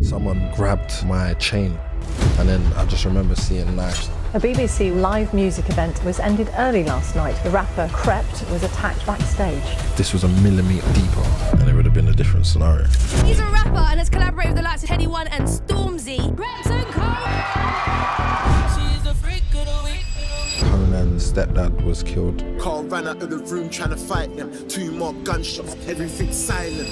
Someone grabbed my chain, and then I just remember seeing Nash. A BBC live music event was ended early last night. The rapper Krept was attacked backstage. This was a millimetre deeper, and it would have been a different scenario. He's a rapper and has collaborated with the likes of Heady One and Stormzy. Krept and Konan. She's a freak of the week. Conan's stepdad was killed. Carl ran out of the room trying to fight them. 2 more gunshots, everything silent.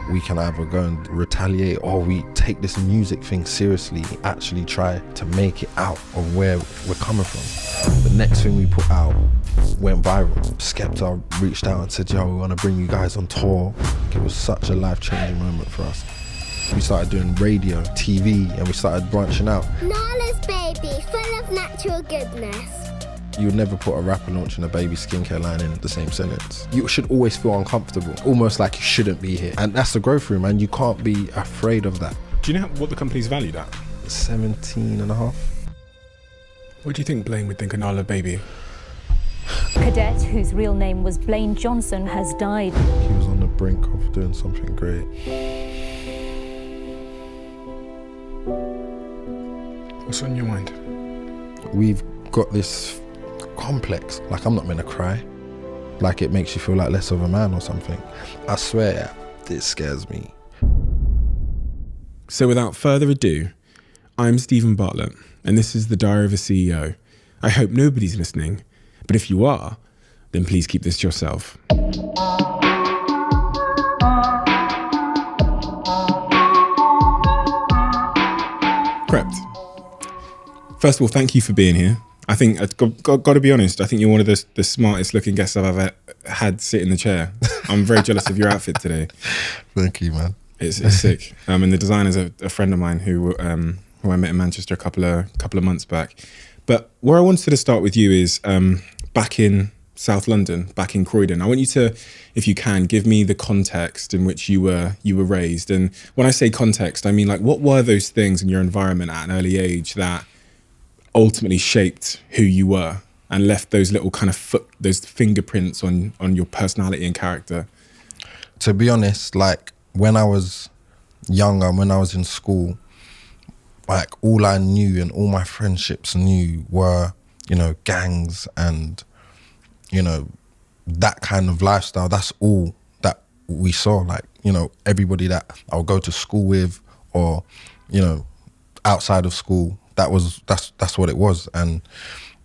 We can either go and retaliate, or we take this music thing seriously, actually try to make it out of where we're coming from. The next thing we put out went viral. Skepta reached out and said, yo, we want to bring you guys on tour. It was such a life-changing moment for us. We started doing radio, TV, and we started branching out. Nala's baby, full of natural goodness. You would never put a rapper launching a baby skincare line in the same sentence. You should always feel uncomfortable, almost like you shouldn't be here. And that's the growth room, and you can't be afraid of that. Do you know what the company's valued at? 17 and a half. What do you think Blaine would think of Nala Baby? Cadet, whose real name was Blaine Johnson, has died. He was on the brink of doing something great. What's on your mind? We've got this complex, like I'm not meant to cry, like it makes you feel like less of a man or something. I swear, it scares me. So without further ado, I'm Stephen Bartlett, and this is the Diary of a CEO. I hope nobody's listening, but if you are, then please keep this to yourself. Krept. First of all, thank you for being here. I think, I've got to be honest, I think you're one of the smartest looking guests I've ever had sit in the chair. I'm very jealous of your outfit today. Thank you, man. It's sick. And the designer's a friend of mine who I met in Manchester a couple of months back. But where I wanted to start with you is back in South London, back in Croydon. I want you to, if you can, give me the context in which you were raised. And when I say context, I mean, like, what were those things in your environment at an early age that ultimately shaped who you were and left those little kind of those fingerprints on your personality and character? To be honest, like when I was younger, when I was in school, like all I knew and all my friendships knew were, you know, gangs and, you know, that kind of lifestyle. That's all that we saw. Like, you know, everybody that I would go to school with, or, you know, outside of school, that's what it was. And,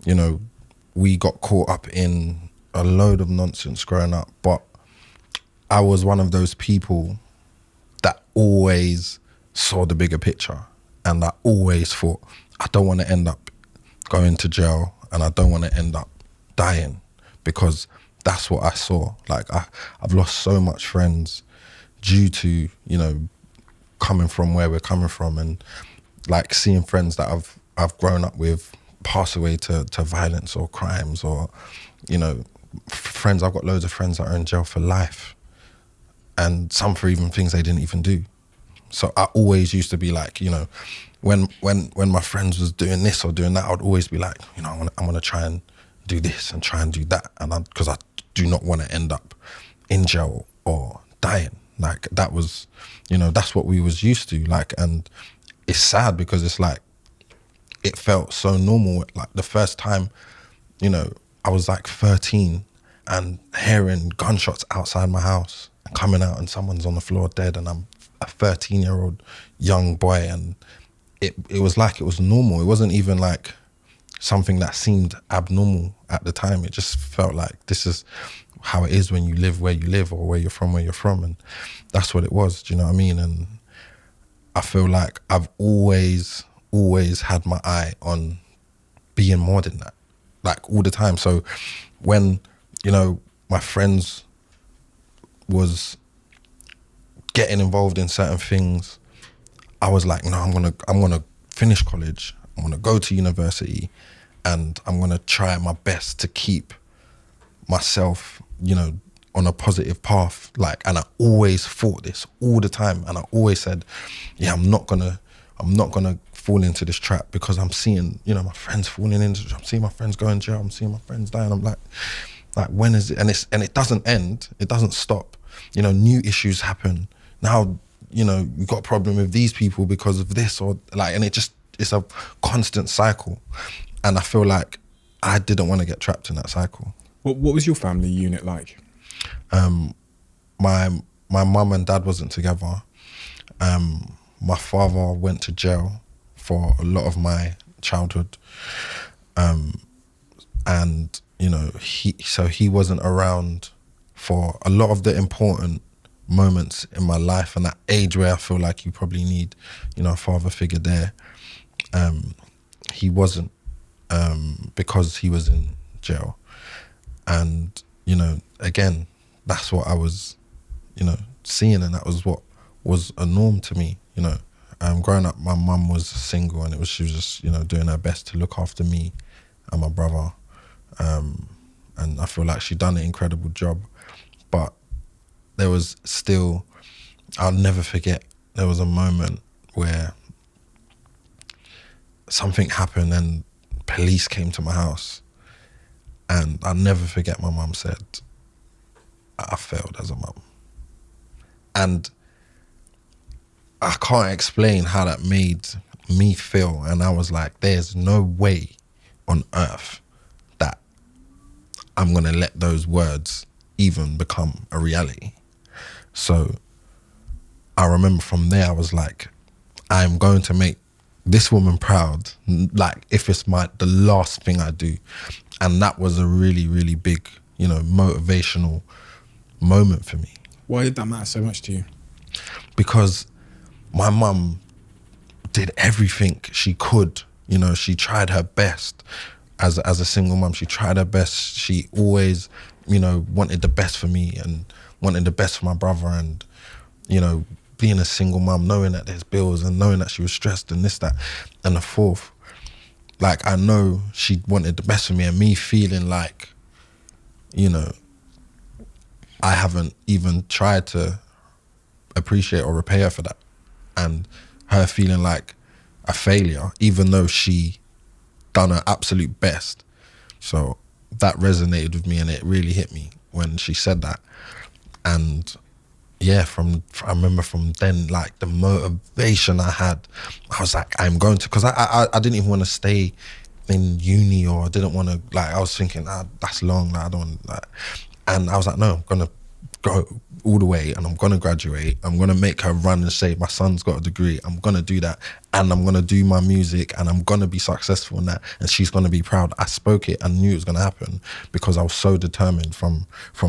you know, we got caught up in a load of nonsense growing up, but I was one of those people that always saw the bigger picture, and I always thought, I don't want to end up going to jail, and I don't want to end up dying, because that's what I saw. Like I've lost so much friends due to, you know, coming from where we're coming from, and like seeing friends that I've grown up with pass away to violence or crimes, or, you know, friends. I've got loads of friends that are in jail for life, and some for even things they didn't even do. So I always used to be like, you know, when my friends was doing this or doing that, I'd always be like, you know, I'm gonna try and do this and try and do that, and because I do not want to end up in jail or dying. Like that was, you know, that's what we was used to. Like, and it's sad because it's like, it felt so normal. Like the first time, you know, I was like 13 and hearing gunshots outside my house and coming out and someone's on the floor dead, and I'm a 13-year-old young boy, and it was like it was normal. It wasn't even like something that seemed abnormal at the time. It just felt like this is how it is when you live where you live, or where you're from, and that's what it was. Do you know what I mean? And I feel like I've always had my eye on being more than that, like all the time. So when, you know, my friends was getting involved in certain things, I was like, no, I'm gonna finish college, I'm gonna go to university, and I'm gonna try my best to keep myself, you know, on a positive path. Like, and I always thought this all the time, and I always said, yeah, I'm not gonna fall into this trap, because I'm seeing, you know, my friends falling into, I'm seeing my friends going to jail, I'm seeing my friends dying. I'm like when is it? And it doesn't end, it doesn't stop. You know, new issues happen. Now you know, you got a problem with these people because of this, or like, and it's a constant cycle. And I feel like I didn't want to get trapped in that cycle. What was your family unit like? My mum and dad wasn't together. My father went to jail for a lot of my childhood. And, you know, he wasn't around for a lot of the important moments in my life, and that age where I feel like you probably need, you know, a father figure there. He wasn't, because he was in jail. And, you know, again, that's what I was, you know, seeing, and that was what was a norm to me, you know. Growing up, my mum was single, and she was just, you know, doing her best to look after me and my brother. And I feel like she done an incredible job. But there was still, I'll never forget, there was a moment where something happened and police came to my house. And I'll never forget my mum said, I failed as a mum. And I can't explain how that made me feel. And I was like, there's no way on earth that I'm gonna let those words even become a reality. So I remember from there, I was like, I'm going to make this woman proud, like if it's the last thing I do. And that was a really, really big, you know, motivational moment for me. Why did that matter so much to you? Because my mum did everything she could. You know, she tried her best as a single mum. She tried her best. She always, you know, wanted the best for me and wanted the best for my brother. And, you know, being a single mum, knowing that there's bills and knowing that she was stressed and this, that, and the fourth. Like, I know she wanted the best for me, and me feeling like, you know, I haven't even tried to appreciate or repay her for that. And her feeling like a failure, even though she done her absolute best. So that resonated with me, and it really hit me when she said that. And yeah, I remember from then, like the motivation I had, I was like, I'm going to, because I didn't even want to stay in uni, or I didn't want to, like, I was thinking, that's long, like, I don't want, like, and I was like, no, I'm going to go all the way, and I'm going to graduate. I'm going to make her run and say, my son's got a degree. I'm going to do that, and I'm going to do my music, and I'm going to be successful in that, and she's going to be proud. I spoke it and knew it was going to happen because I was so determined from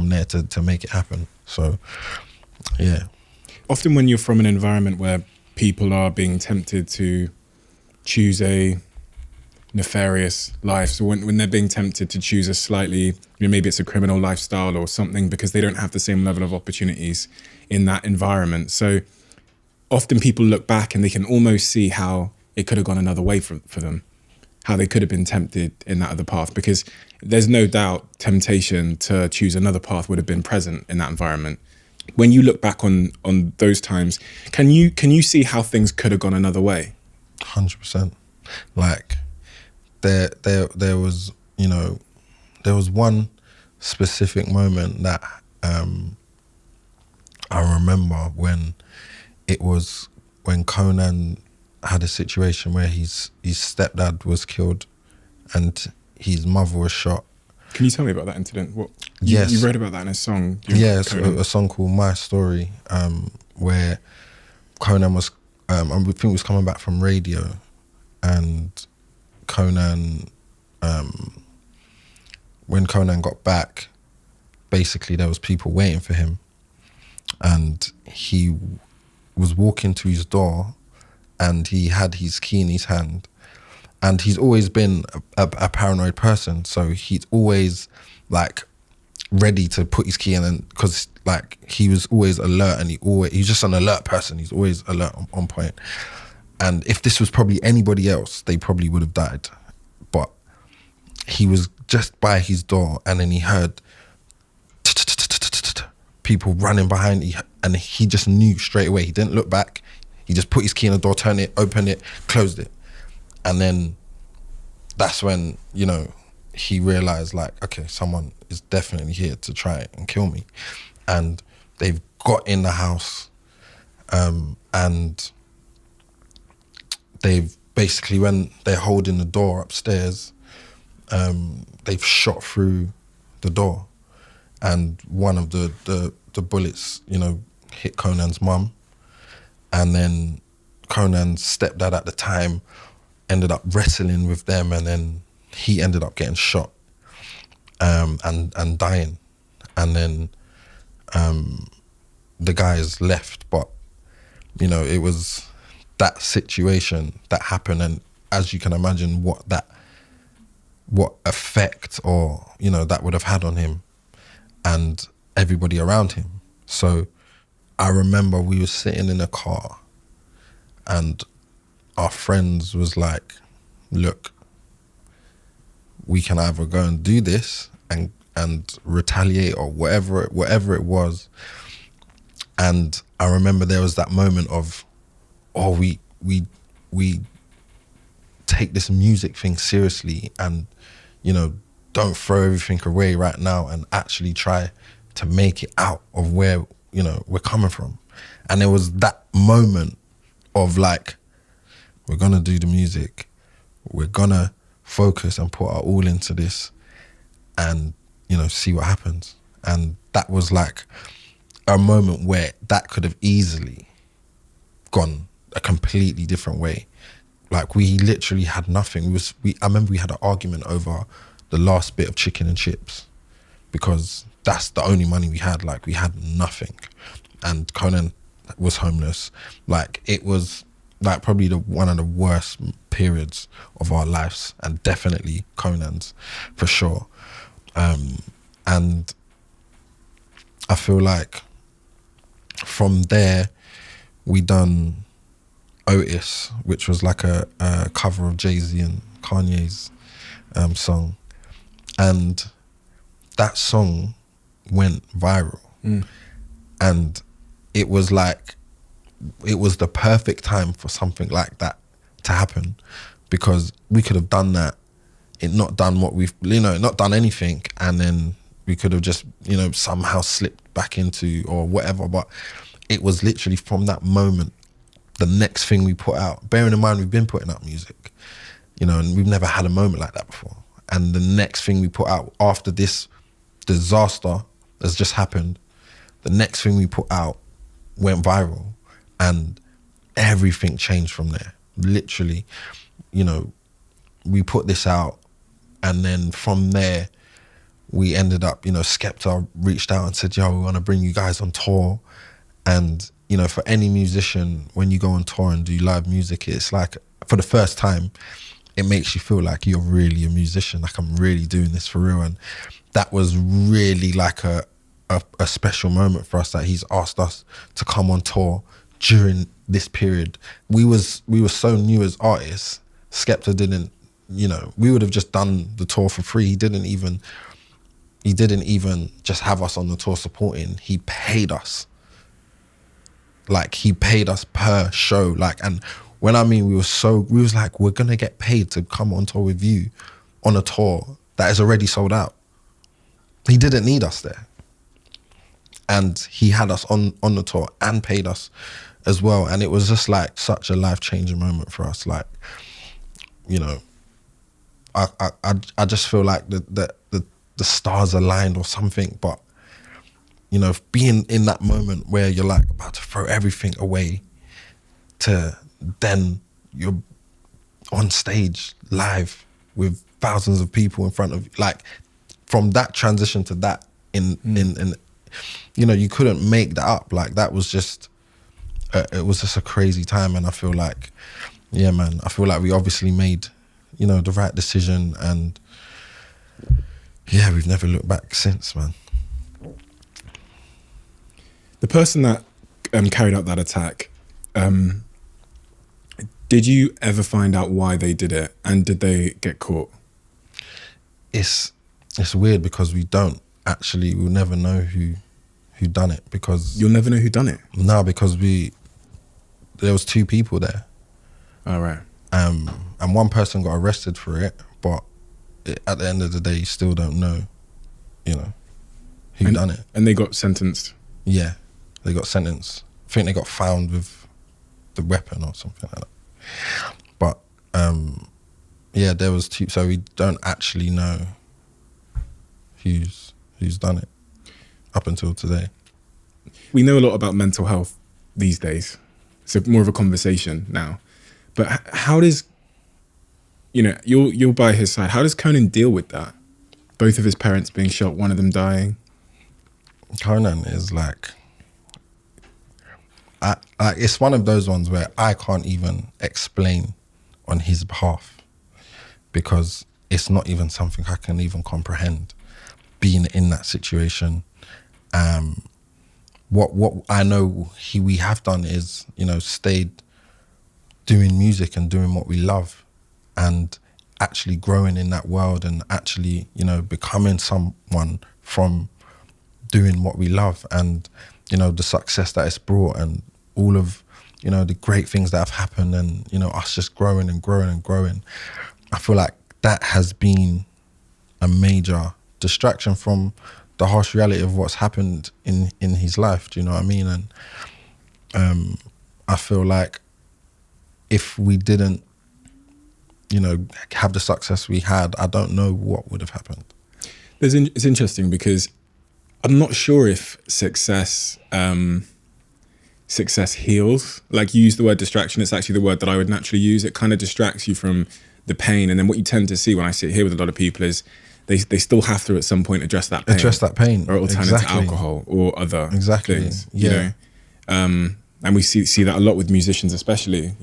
there to make it happen. So, yeah. Often when you're from an environment where people are being tempted to choose a nefarious life, so when they're being tempted to choose a slightly, you know, maybe it's a criminal lifestyle or something, because they don't have the same level of opportunities in that environment. So often people look back and they can almost see how it could have gone another way for them, how they could have been tempted in that other path, because there's no doubt temptation to choose another path would have been present in that environment. When you look back on those times, can you see how things could have gone another way? 100%. Like, there was, you know, there was one specific moment that I remember when Konan had a situation where his stepdad was killed and his mother was shot. Can you tell me about that incident? Yes. You wrote about that in a song. Yes, a song called My Story, where Konan was, I think he was coming back from radio, and Konan, when Konan got back, basically there was people waiting for him, and he was walking to his door, and he had his key in his hand. And he's always been a paranoid person, so he's always like ready to put his key in, and because like he was always alert, and he's just an alert person. He's always alert, on point. And if this was probably anybody else, they probably would have died. But he was just by his door, and then he heard people running behind, and he just knew straight away. He didn't look back. He just put his key in the door, turned it, opened it, closed it. And then that's when, you know, he realized, like, okay, someone is definitely here to try and kill me. And they've got in the house, and they've basically, when they're holding the door upstairs, they've shot through the door, and one of the bullets, you know, hit Conan's mum, and then Conan's stepdad at the time ended up wrestling with them, and then he ended up getting shot and dying, and then the guys left. But you know, it was that situation that happened, and as you can imagine, what effect, or you know, that would have had on him and everybody around him. So I remember we were sitting in a car, and our friends was like, look, we can either go and do this and retaliate, or whatever it was. And I remember there was that moment of, oh, we take this music thing seriously, and you know, don't throw everything away right now, and actually try to make it out of where, you know, we're coming from. And there was that moment of like, we're gonna do the music, we're gonna focus and put our all into this, and you know, see what happens. And that was like a moment where that could have easily gone a completely different way. Like, we literally had nothing. I remember we had an argument over the last bit of chicken and chips, because that's the only money we had. Like, we had nothing, and Conan was homeless. Like, it was like probably one of the worst periods of our lives, and definitely Conan's for sure. And I feel like from there we done Otis, which was like a cover of Jay-Z and Kanye's song, and that song went viral. And it was like, it was the perfect time for something like that to happen, because we could have done that, not done what we've, you know, not done anything, and then we could have just, you know, somehow slipped back into or whatever. But it was literally from that moment, the next thing we put out, bearing in mind we've been putting out music, you know, and we've never had a moment like that before. And the next thing we put out after this disaster has just happened, the next thing we put out went viral, and everything changed from there. Literally, you know, we put this out, and then from there we ended up, you know, Skepta reached out and said, yo, we want to bring you guys on tour. And you know, for any musician, when you go on tour and do live music, it's like, for the first time, it makes you feel like you're really a musician, like I'm really doing this for real. And that was really like a special moment for us, that he's asked us to come on tour during this period. We were so new as artists. Skepta didn't, you know, we would have just done the tour for free. He didn't even just have us on the tour supporting. He paid us. Like, he paid us per show. Like, and when I mean we was like, we're gonna get paid to come on tour with you on a tour that is already sold out. He didn't need us there. And he had us on the tour and paid us as well. And it was just like such a life-changing moment for us. Like, you know, I just feel like the stars aligned or something. But you know, being in that moment where you're like about to throw everything away, to then you're on stage live with thousands of people in front of you. Like, from that transition to that, in you know, you couldn't make that up. Like, that was just it was just a crazy time. And I feel like, yeah, man, I feel like we obviously made, you know, the right decision, and yeah, we've never looked back since, man. The person that carried out that attack, did you ever find out why they did it, and did they get caught? It's weird, because we'll never know who done it, because You'll never know who done it? No, because there was two people there. All right. And one person got arrested for it, but at the end of the day, you still don't know, you know, who done it. And they got sentenced? Yeah, they got sentenced think they got found with the weapon or something like that. But yeah, there was two. So we don't actually know who's done it up until today. We know a lot about mental health these days. It's more of a conversation now. But how does, you're by his side. How does Konan deal with that? Both of his parents being shot, one of them dying. Konan is like, it's one of those ones where I can't even explain on his behalf, because it's not even something I can even comprehend, being in that situation. What I know we have done is, stayed doing music and doing what we love, and actually growing in that world, and actually, becoming someone from doing what we love, and, the success that it's brought, and all of, the great things that have happened, and, us just growing and growing and growing. I feel like that has been a major distraction from the harsh reality of what's happened in his life. Do you know what I mean? And I feel like if we didn't, have the success we had, I don't know what would have happened. It's interesting because I'm not sure if success heals. Like, you use the word distraction, it's actually the word that I would naturally use. It kind of distracts you from the pain. And then what you tend to see when I sit here with a lot of people is they still have to at some point address that pain. Or it will turn into alcohol or other things. Yeah. And we see that a lot with musicians especially,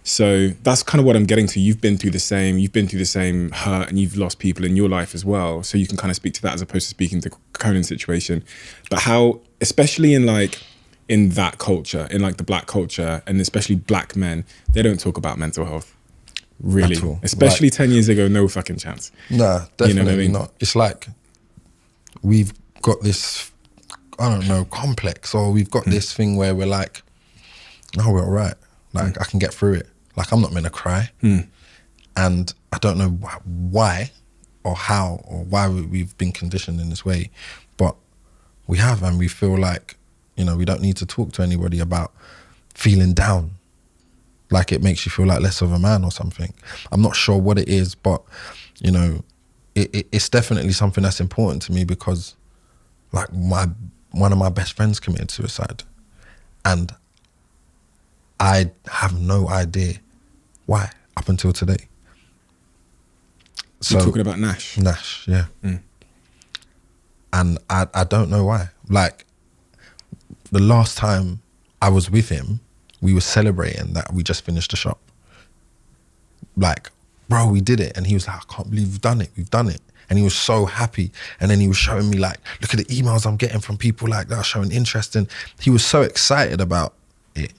So that's kind of what I'm getting to. You've been through the same hurt, and you've lost people in your life as well. So you can kind of speak to that as opposed to speaking to Konan's situation. But how, especially in that culture, in like the black culture, and especially black men, they don't talk about mental health. Really. At all. Especially like, 10 years ago, no fucking chance. Nah, definitely what I mean? not. It's like we've got this, I don't know, complex, or we've got this thing where we're like, no, we're all right. Like, I can get through it. Like, I'm not meant to cry. And I don't know why or how or why we've been conditioned in this way, but we have, and we feel like, we don't need to talk to anybody about feeling down. Like, it makes you feel like less of a man or something. I'm not sure what it is, but, it's definitely something that's important to me, because, like, one of my best friends committed suicide, and I have no idea why up until today. So, you're talking about Nash? Nash, yeah. And I don't know why. Like, the last time I was with him, we were celebrating that we just finished the shop. Like, bro, we did it. And he was like, I can't believe we've done it. And he was so happy. And then he was showing me, like, look at the emails I'm getting from people like that, showing interest. And he was so excited about it.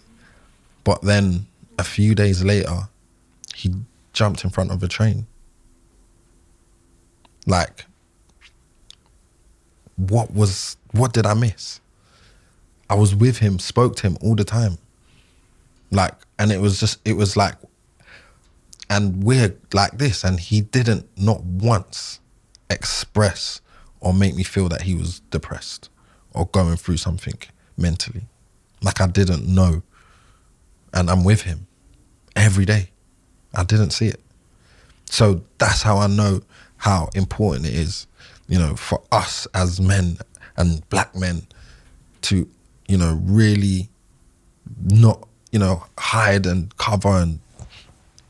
But then a few days later, he jumped in front of a train. Like, what did I miss? I was with him, spoke to him all the time. Like, and it was like, and we're like this, and he didn't not once express or make me feel that he was depressed or going through something mentally. Like, I didn't know. And I'm with him every day. I didn't see it. So that's how I know how important it is, for us as men and black men to, really not, hide and cover and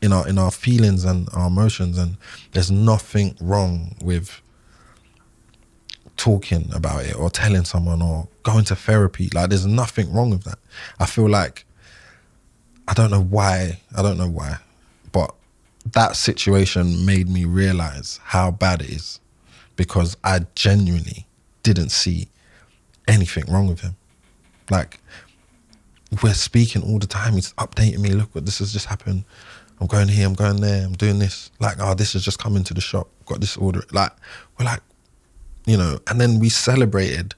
in our feelings and our emotions. And there's nothing wrong with talking about it or telling someone or going to therapy. Like, there's nothing wrong with that. I feel like, I don't know why, but that situation made me realize how bad it is, because I genuinely didn't see anything wrong with him. Like, we're speaking all the time. He's updating me. Look, what this has just happened. I'm going here, I'm going there, I'm doing this. Like, this has just come into the shop. Got this order. Like, we're like, and then we celebrated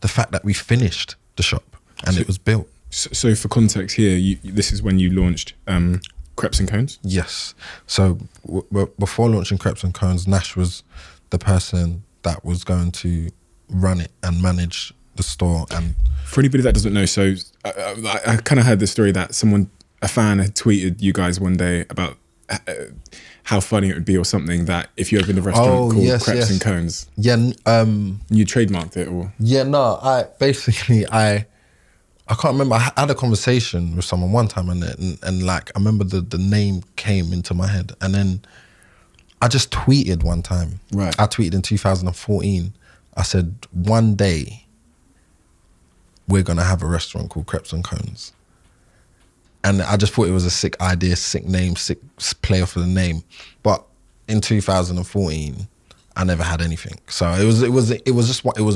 the fact that we finished the shop and it was built. So for context here, this is when you launched Krept and Konan? Yes. So before launching Krept and Konan, Nash was the person that was going to run it and manage the store. And for anybody that doesn't know, so I kind of heard the story that a fan had tweeted you guys one day about how funny it would be or something, that if you opened a restaurant called Krept and Konan, you trademarked it, or I can't remember. I had a conversation with someone one time, and like I remember the name came into my head, and then I just tweeted one time. Right. I tweeted in 2014. I said, one day we're gonna have a restaurant called Krept and Konan. And I just thought it was a sick idea, sick name, sick play off of the name. But in 2014, I never had anything. So it was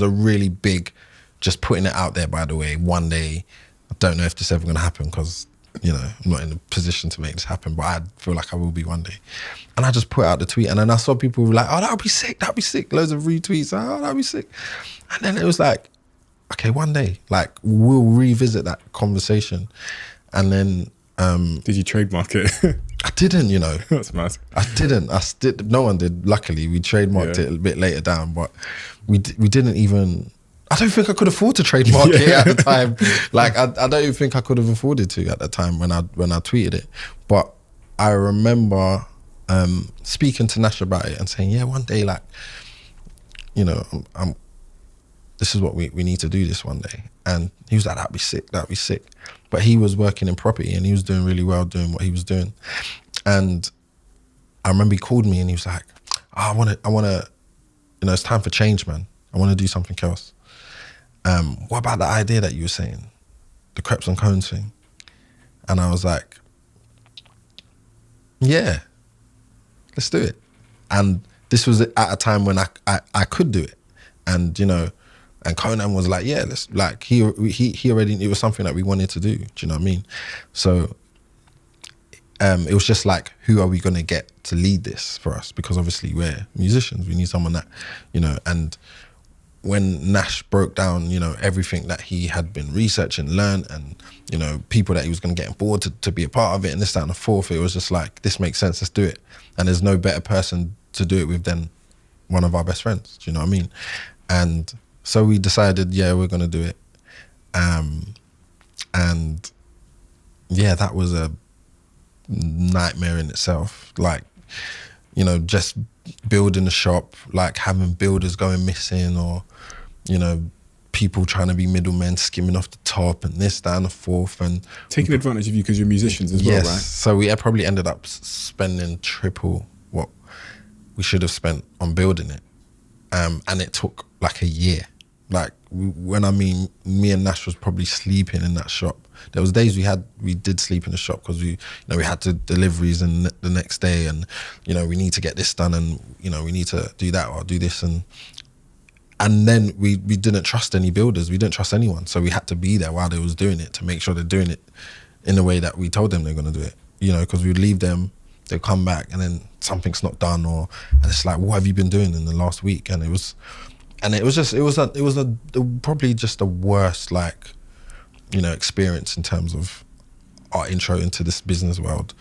a really big, just putting it out there. By the way, one day, I don't know if this is ever going to happen because I'm not in a position to make this happen. But I feel like I will be one day. And I just put out the tweet, and then I saw people like, "Oh, that'd be sick! That'd be sick!" Loads of retweets. Oh, that'd be sick. And then it was like, okay, one day, like we'll revisit that conversation. And then did you trademark it? I didn't, That's mad. I didn't. No one did. Luckily, we trademarked it a bit later down, but we didn't even. I don't think I could afford to trademark it at the time. Like I don't even think I could have afforded to at the time when I tweeted it. But I remember speaking to Nash about it and saying, yeah, one day, like, this is what we need to do this one day. And he was like, that'd be sick. But he was working in property and he was doing really well doing what he was doing. And I remember he called me and he was like, I want to, it's time for change, man. I want to do something else. What about the idea that you were saying? The Krept and Konan thing? And I was like, yeah, let's do it. And this was at a time when I could do it. And, and Konan was like, yeah, let's, like, he already, it was something that we wanted to do. Do you know what I mean? So it was just like, who are we going to get to lead this for us? Because obviously we're musicians. We need someone that, and when Nash broke down, everything that he had been researching, learned, and, people that he was going to get on board to be a part of it and this, that, and the fourth, it was just like, this makes sense, let's do it. And there's no better person to do it with than one of our best friends. Do you know what I mean? And so we decided, yeah, we're going to do it. And yeah, that was a nightmare in itself. Like, just building a shop, like having builders going missing, or, people trying to be middlemen, skimming off the top and this, that, and the fourth. And taking advantage of you because you're musicians as well, right? So we probably ended up spending triple what we should have spent on building it. And it took like a year. Like me and Nash was probably sleeping in that shop. There was days we did sleep in the shop because we had to deliveries and the next day, and we need to get this done, and we need to do that or do this, and then we didn't trust any builders. We didn't trust anyone, so we had to be there while they was doing it to make sure they're doing it in the way that we told them they're going to do it. Because we'd leave them, they'd come back, and then something's not done, and it's like, what have you been doing in the last week? And it was probably just the worst, like, experience in terms of our intro into this business world.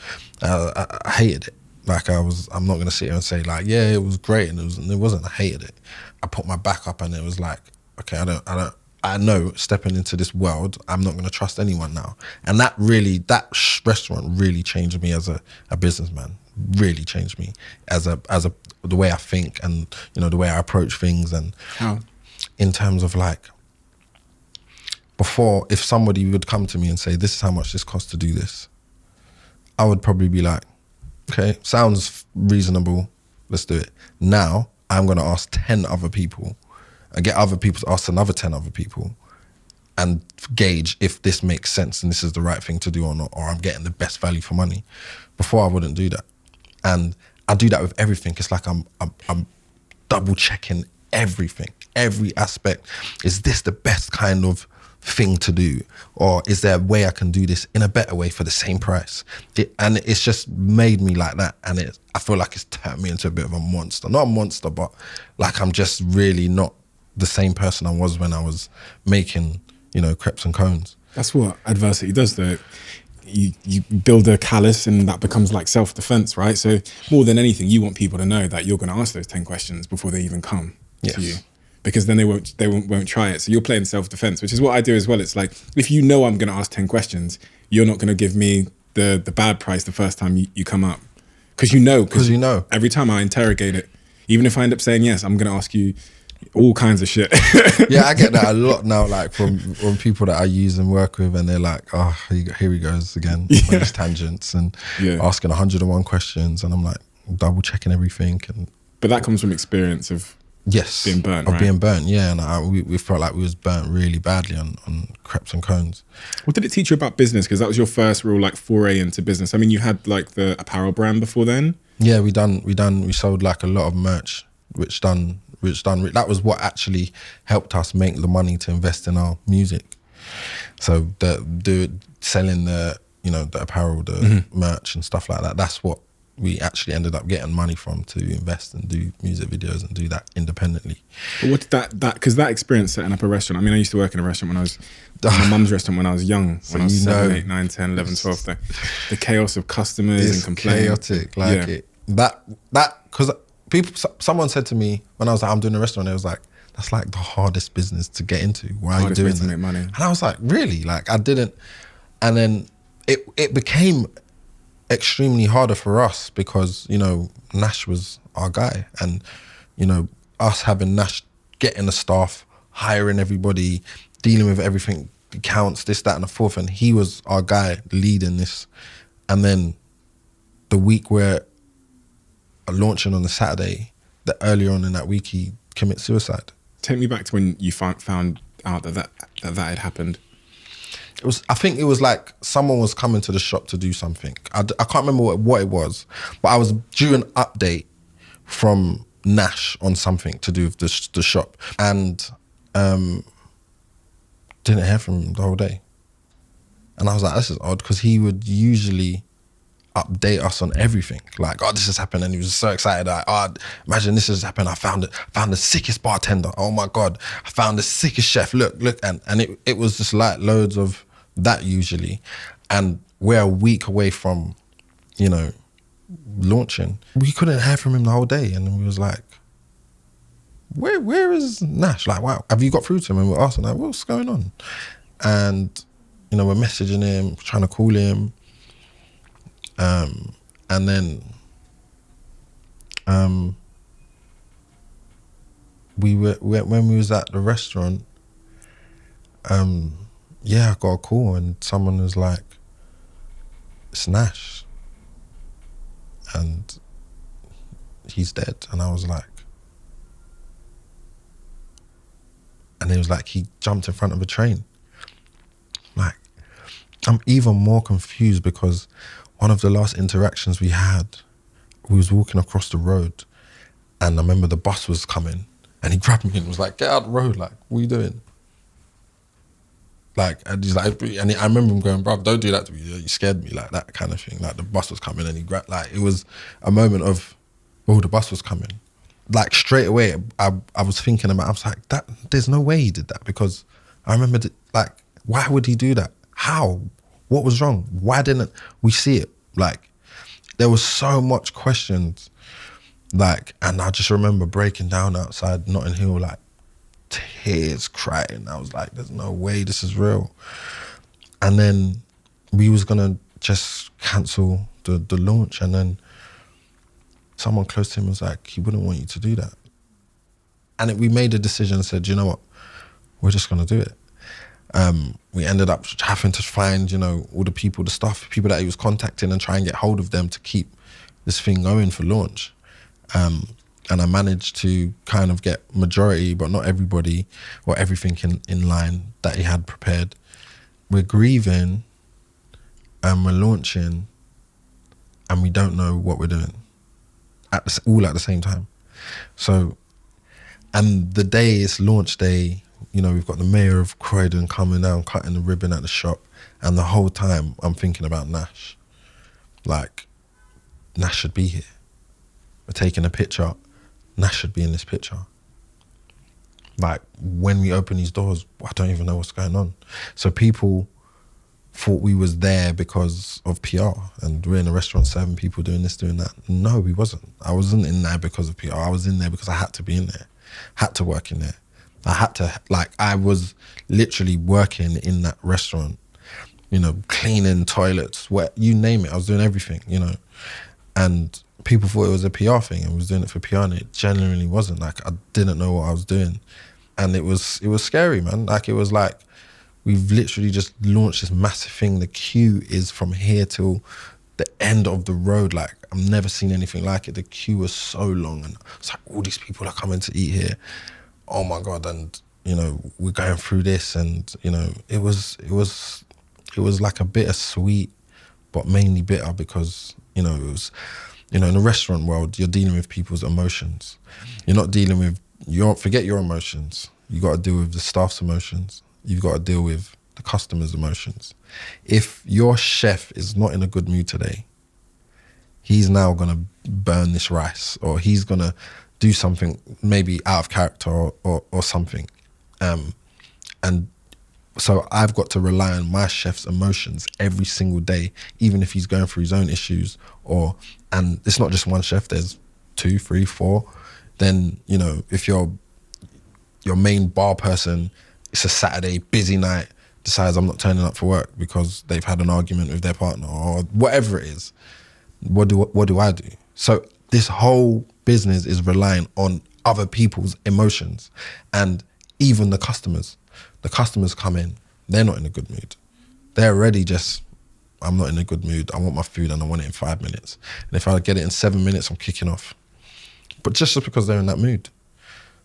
I hated it. Like I'm not gonna sit here and say like, yeah, it was great, and it wasn't. I hated it. I put my back up, and it was like, okay, I know stepping into this world, I'm not gonna trust anyone now. And that restaurant really changed me as a businessman. Really changed me as the way I think, and the way I approach things. And how? In terms of like, before, if somebody would come to me and say, this is how much this costs to do this, I would probably be like, okay, sounds reasonable, let's do it. Now I'm going to ask 10 other people and get other people to ask another 10 other people and gauge if this makes sense and this is the right thing to do or not, or I'm getting the best value for money. Before, I wouldn't do that. And I do that with everything. It's like I'm double checking everything, every aspect. Is this the best kind of thing to do, or is there a way I can do this in a better way for the same price? And it's just made me like that, and I feel like it's turned me into a bit of a monster. Not a monster, but like I'm just really not the same person I was when I was making, Krept and Konan. That's what adversity does, though. You build a callus, and that becomes like self-defense, right? So more than anything, you want people to know that you're going to ask those 10 questions before they even come to you. because then they won't try it. So you're playing self-defense, which is what I do as well. It's like, if you know I'm going to ask 10 questions, you're not going to give me the bad price the first time you come up. Because you know. Every time I interrogate it, even if I end up saying yes, I'm going to ask you all kinds of shit. Yeah, I get that a lot now, like from people that I use and work with, and they're like, oh, here he goes again on his tangents and asking 101 questions, and I'm like double checking everything. But that comes from experience of being burnt, right? Being burnt, yeah. And we felt like we was burnt really badly on Krept and Konan. What did it teach you about business? Because that was your first real like foray into business. I mean, you had like the apparel brand before then. Yeah, we sold like a lot of merch, which that was what actually helped us make the money to invest in our music. So selling the apparel, the merch and stuff like that, that's what we actually ended up getting money from to invest and do music videos and do that independently. But what did that because that experience setting up a restaurant, I mean, I used to work in a restaurant when I was my mum's restaurant when I was young, so when I was 7, 8, 9, 10, 11, 12. The chaos of customers and complaints. Chaotic, like that because someone said to me when I was like, I'm doing a restaurant, it was like, that's like the hardest business to get into. Why are you doing that? Make money. And I was like, really? Like I didn't. And then it became extremely harder for us because, Nash was our guy, and, us having Nash getting the staff, hiring everybody, dealing with everything, accounts, this, that, and the fourth, and he was our guy leading this. And then the week we're launching on the Saturday, that earlier on in that week he commits suicide. Take me back to when you found out that had happened. I think it was like someone was coming to the shop to do something. I can't remember what it was, but I was due an update from Nash on something to do with the shop, and didn't hear from him the whole day. And I was like, this is odd, because he would usually update us on everything. Like, oh, this has happened, and he was so excited. Like, oh, imagine this has happened. I found the sickest bartender. Oh my God, I found the sickest chef. Look, and it was just like loads of that usually. And we're a week away from, launching. We couldn't hear from him the whole day, and we was like, where is Nash? Like, wow, have you got through to him? And we're asking, like, what's going on? And we're messaging him, trying to call him. And then when we was at the restaurant, I got a call and someone was like, it's Nash and he's dead. And I was like, and he was like, he jumped in front of a train. Like, I'm even more confused because one of the last interactions we had, we was walking across the road, and I remember the bus was coming, and he grabbed me and was like, get out the road, like, what are you doing? Like, and he's like, and I remember him going, bruv, don't do that to me, you scared me, like that kind of thing. Like, the bus was coming and he grabbed, like, it was a moment of, oh, the bus was coming. Like, straight away, I was thinking about, I was like, there's no way he did that, because I remember, like, why would he do that? How? What was wrong? Why didn't we see it? Like, there was so much questions. Like, and I just remember breaking down outside Notting Hill, like, tears, crying. I was like, there's no way this is real. And then we was gonna just cancel the launch, and then someone close to him was like, he wouldn't want you to do that. And we made a decision and said, you know what? We're just gonna do it. We ended up having to find, all the people, the staff, people that he was contacting, and try and get hold of them to keep this thing going for launch. And I managed to kind of get majority, but not everybody, or everything in line that he had prepared. We're grieving and we're launching, and we don't know what we're doing all at the same time. So, and the day is launch day, we've got the mayor of Croydon coming down, cutting the ribbon at the shop, and the whole time I'm thinking about Nash. Like, Nash should be here. We're taking a picture. Nash should be in this picture. Like, when we open these doors, I don't even know what's going on. So people thought we was there because of PR, and we're in a restaurant serving people, doing this, doing that. No, we wasn't. I wasn't in there because of PR. I was in there because I had to be in there, had to work in there. I had to, like, I was literally working in that restaurant, you know, cleaning toilets, you name it. I was doing everything, you know. And people thought it was a PR thing and was doing it for PR, and it genuinely wasn't. Like, I didn't know what I was doing. And it was scary, man. Like, it was like, we've literally just launched this massive thing. The queue is from here till the end of the road. Like, I've never seen anything like it. The queue was so long, and it's like, all these people are coming to eat here. Oh my God. And, you know, we're going through this, and, you know, it was like a bittersweet, but mainly bitter, because, you know, it was, you know, in the restaurant world, you're dealing with people's emotions. You're not dealing with, forget your emotions. You got to deal with the staff's emotions. You've got to deal with the customer's emotions. If your chef is not in a good mood today, he's now going to burn this rice, or he's going to do something maybe out of character or something. And so I've got to rely on my chef's emotions every single day, even if he's going through his own issues, and it's not just one chef, there's 2, 3, 4. Then, you know, if your main bar person, it's a Saturday, busy night, decides I'm not turning up for work because they've had an argument with their partner or whatever it is, what do I do? So this whole business is relying on other people's emotions, and even the customers. The customers come in, they're not in a good mood. They're already just, I'm not in a good mood. I want my food and I want it in 5 minutes. And if I get it in 7 minutes, I'm kicking off. But just because they're in that mood.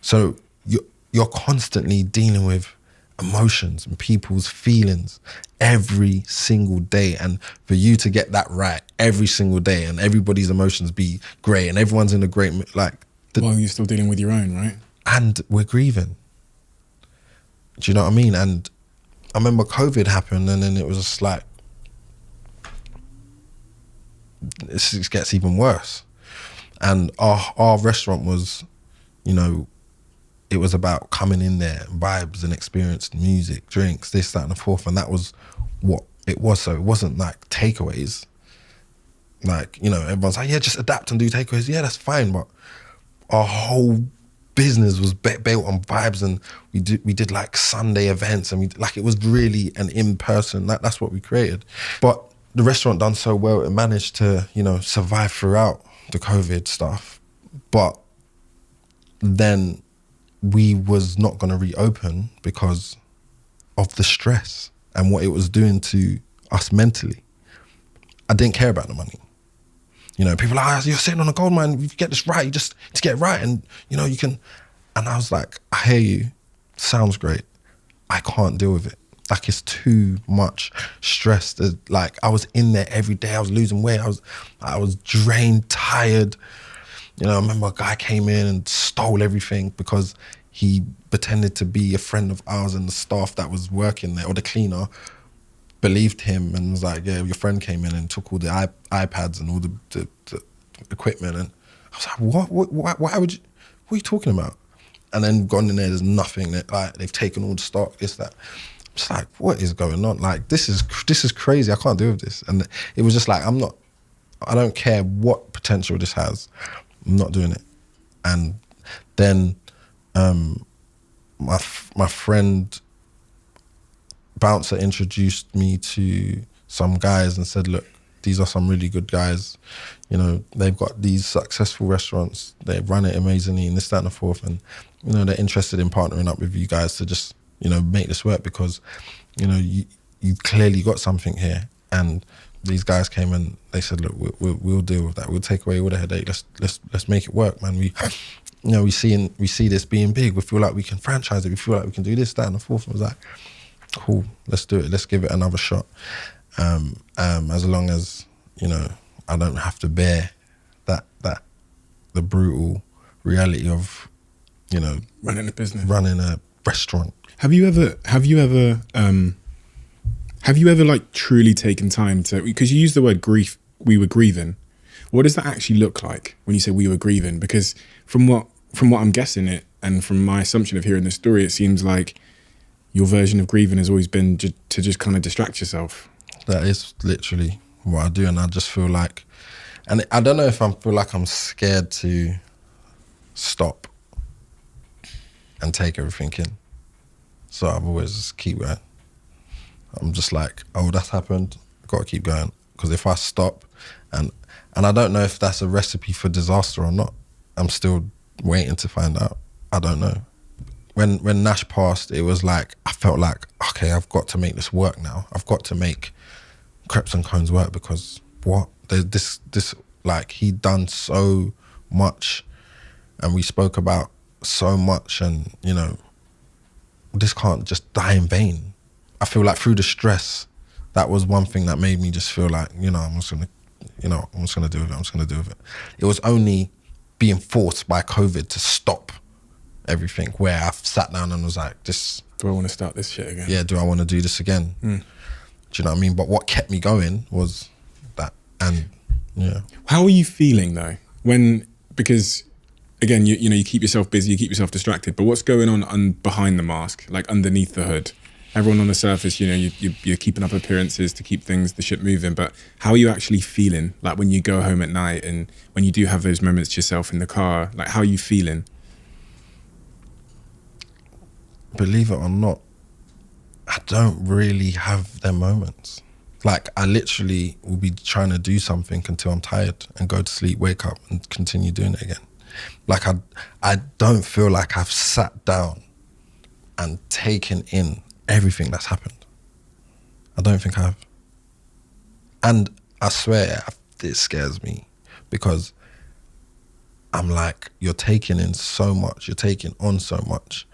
So you're constantly dealing with emotions and people's feelings every single day. And for you to get that right every single day, and everybody's emotions be great, and everyone's in a great mood, well, you're still dealing with your own, right? And we're grieving. Do you know what I mean? And I remember COVID happened, and then it was just like, it gets even worse. And our restaurant was, you know, it was about coming in there, vibes and experience, music, drinks, this, that, and the fourth. And that was what it was. So it wasn't like takeaways. Like, you know, everyone's like, yeah, just adapt and do takeaways. Yeah, that's fine. But our whole business was built on vibes, and we did like Sunday events, and it was really an in-person, that's what we created. But the restaurant done so well, it managed to, you know, survive throughout the COVID stuff. But then we was not going to reopen because of the stress and what it was doing to us mentally. I didn't care about the money. You know, people are like, you're sitting on a gold mine, if you get this right, you just to get it right, and, you know, you can. And I was like, I hear you, sounds great. I can't deal with it. Like, it's too much stress. Like, I was in there every day, I was losing weight, I was drained, tired. You know, I remember a guy came in and stole everything because he pretended to be a friend of ours, and the staff that was working there, or the cleaner, believed him and was like, yeah, your friend came in and took all the iPads and all the equipment. And I was like, why would you, what are you talking about? And then gone in there, there's nothing. Like, they've taken all the stock, this, that. I'm just like, what is going on? Like, this is crazy. I can't deal with this. And it was just like, I don't care what potential this has. I'm not doing it. And then my friend Bouncer introduced me to some guys and said, look, these are some really good guys. You know, they've got these successful restaurants. They run it amazingly, and this, that, and the fourth. And, you know, they're interested in partnering up with you guys to just, you know, make this work, because, you know, you clearly got something here. And these guys came and they said, look, we'll deal with that. We'll take away all the headache. Let's make it work, man. We see this being big. We feel like we can franchise it. We feel like we can do this, that, and the fourth. And I was like, cool, let's do it. Let's give it another shot. As long as, you know, I don't have to bear the brutal reality of, you know, running a business, running a restaurant. Have you ever like truly taken time to, because you used the word grief, we were grieving. What does that actually look like when you say we were grieving? Because from what I'm guessing it, and from my assumption of hearing the story, it seems like your version of grieving has always been to just kind of distract yourself. That is literally what I do, and I just feel like, and I don't know if I feel like I'm scared to stop. and take everything in. So I've always just keep going. I'm just like, oh, that's happened, got to keep going. Because if I stop, and I don't know if that's a recipe for disaster or not. I'm still waiting to find out. I don't know. When Nash passed, it was like, I felt like, okay, I've got to make this work now. I've got to make Krept and Konan work, because what? There's this, like, he'd done so much and we spoke about so much, and, you know, this can't just die in vain. I feel like through the stress, that was one thing that made me just feel like, you know, I'm just gonna do it. It was only being forced by COVID to stop everything where I've sat down and was like, this... Do I want to start this shit again? Yeah, do I want to do this again? Do you know what I mean? But what kept me going was that, and yeah. How are you feeling though? Because again, you know, you keep yourself busy, you keep yourself distracted, but what's going on behind the mask, like underneath the hood? Everyone on the surface, you know, you're keeping up appearances to keep the ship moving, but how are you actually feeling? Like when you go home at night and when you do have those moments to yourself in the car, like how are you feeling? Believe it or not, I don't really have them moments. Like, I literally will be trying to do something until I'm tired and go to sleep, wake up and continue doing it again. Like, I don't feel like I've sat down and taken in everything that's happened. I don't think I have. And I swear, it scares me, because I'm like, you're taking in so much, you're taking on so much,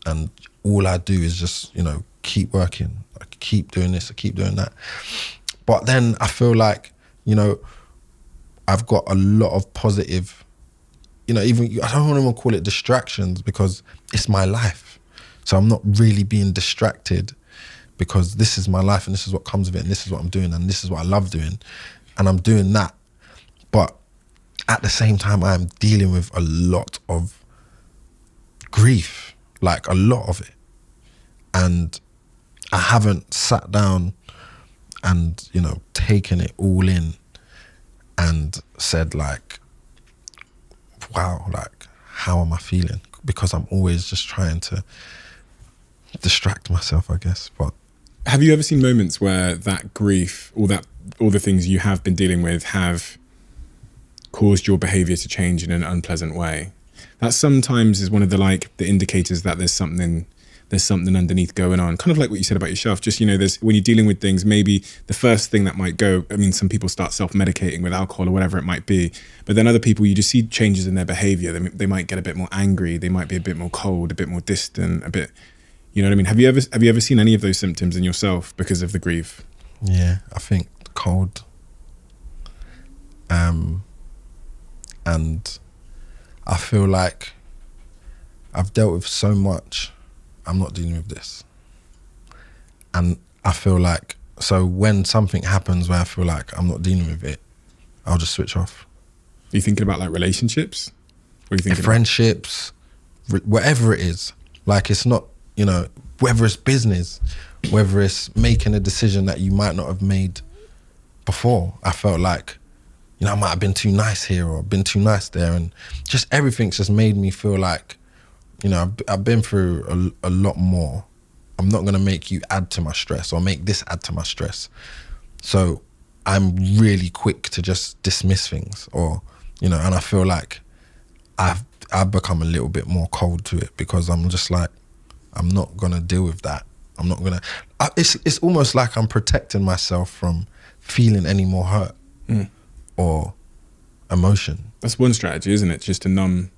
and all I do is just, you know, keep working. I keep doing this, I keep doing that. But then I feel like, you know, I've got a lot of positive, you know, even, I don't even call it distractions, because it's my life. So I'm not really being distracted, because this is my life and this is what comes of it and this is what I'm doing and this is what I love doing. And I'm doing that. But at the same time, I'm dealing with a lot of grief, like a lot of it. And I haven't sat down and, you know, taken it all in and said like, wow, like, how am I feeling? Because I'm always just trying to distract myself, I guess. But have you ever seen moments where that grief, all the things you have been dealing with have caused your behavior to change in an unpleasant way? That sometimes is one of the indicators that there's something underneath going on. Kind of like what you said about yourself. Just, you know, there's, when you're dealing with things, maybe the first thing that might go, I mean, some people start self-medicating with alcohol or whatever it might be, but then other people, you just see changes in their behavior. They might get a bit more angry. They might be a bit more cold, a bit more distant, a bit, you know what I mean? Have you ever seen any of those symptoms in yourself because of the grief? Yeah, I think cold. And I feel like I've dealt with so much, I'm not dealing with this. And I feel like, so when something happens where I feel like I'm not dealing with it, I'll just switch off. Are you thinking about like relationships? Or are you thinking friendships, whatever it is. Like, it's not, you know, whether it's business, whether it's making a decision that you might not have made before. I felt like, you know, I might have been too nice here or been too nice there, and just everything's just made me feel like, you know, I've been through a lot more. I'm not gonna make you add to my stress or make this add to my stress. So I'm really quick to just dismiss things, or, you know, and I feel like I've become a little bit more cold to it, because I'm just like, I'm not gonna deal with that. I'm not gonna, it's almost like I'm protecting myself from feeling any more hurt or emotion. That's one strategy, isn't it? Just to numb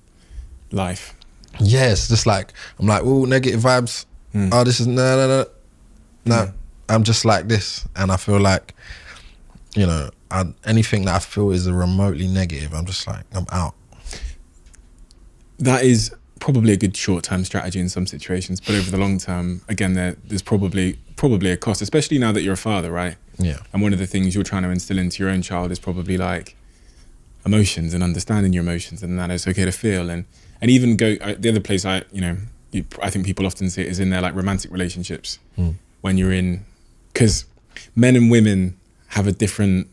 life. Yes, just like, I'm like, oh, negative vibes. Oh, this is, no. I'm just like this. And I feel like, you know, anything that I feel is a remotely negative, I'm just like, I'm out. That is probably a good short-term strategy in some situations, but over the long term, again, there's probably a cost, especially now that you're a father, right? Yeah. And one of the things you're trying to instill into your own child is probably like emotions and understanding your emotions, and that it's okay to feel. And even go, the other place I think people often see it is in their like romantic relationships, when you're in, because men and women have a different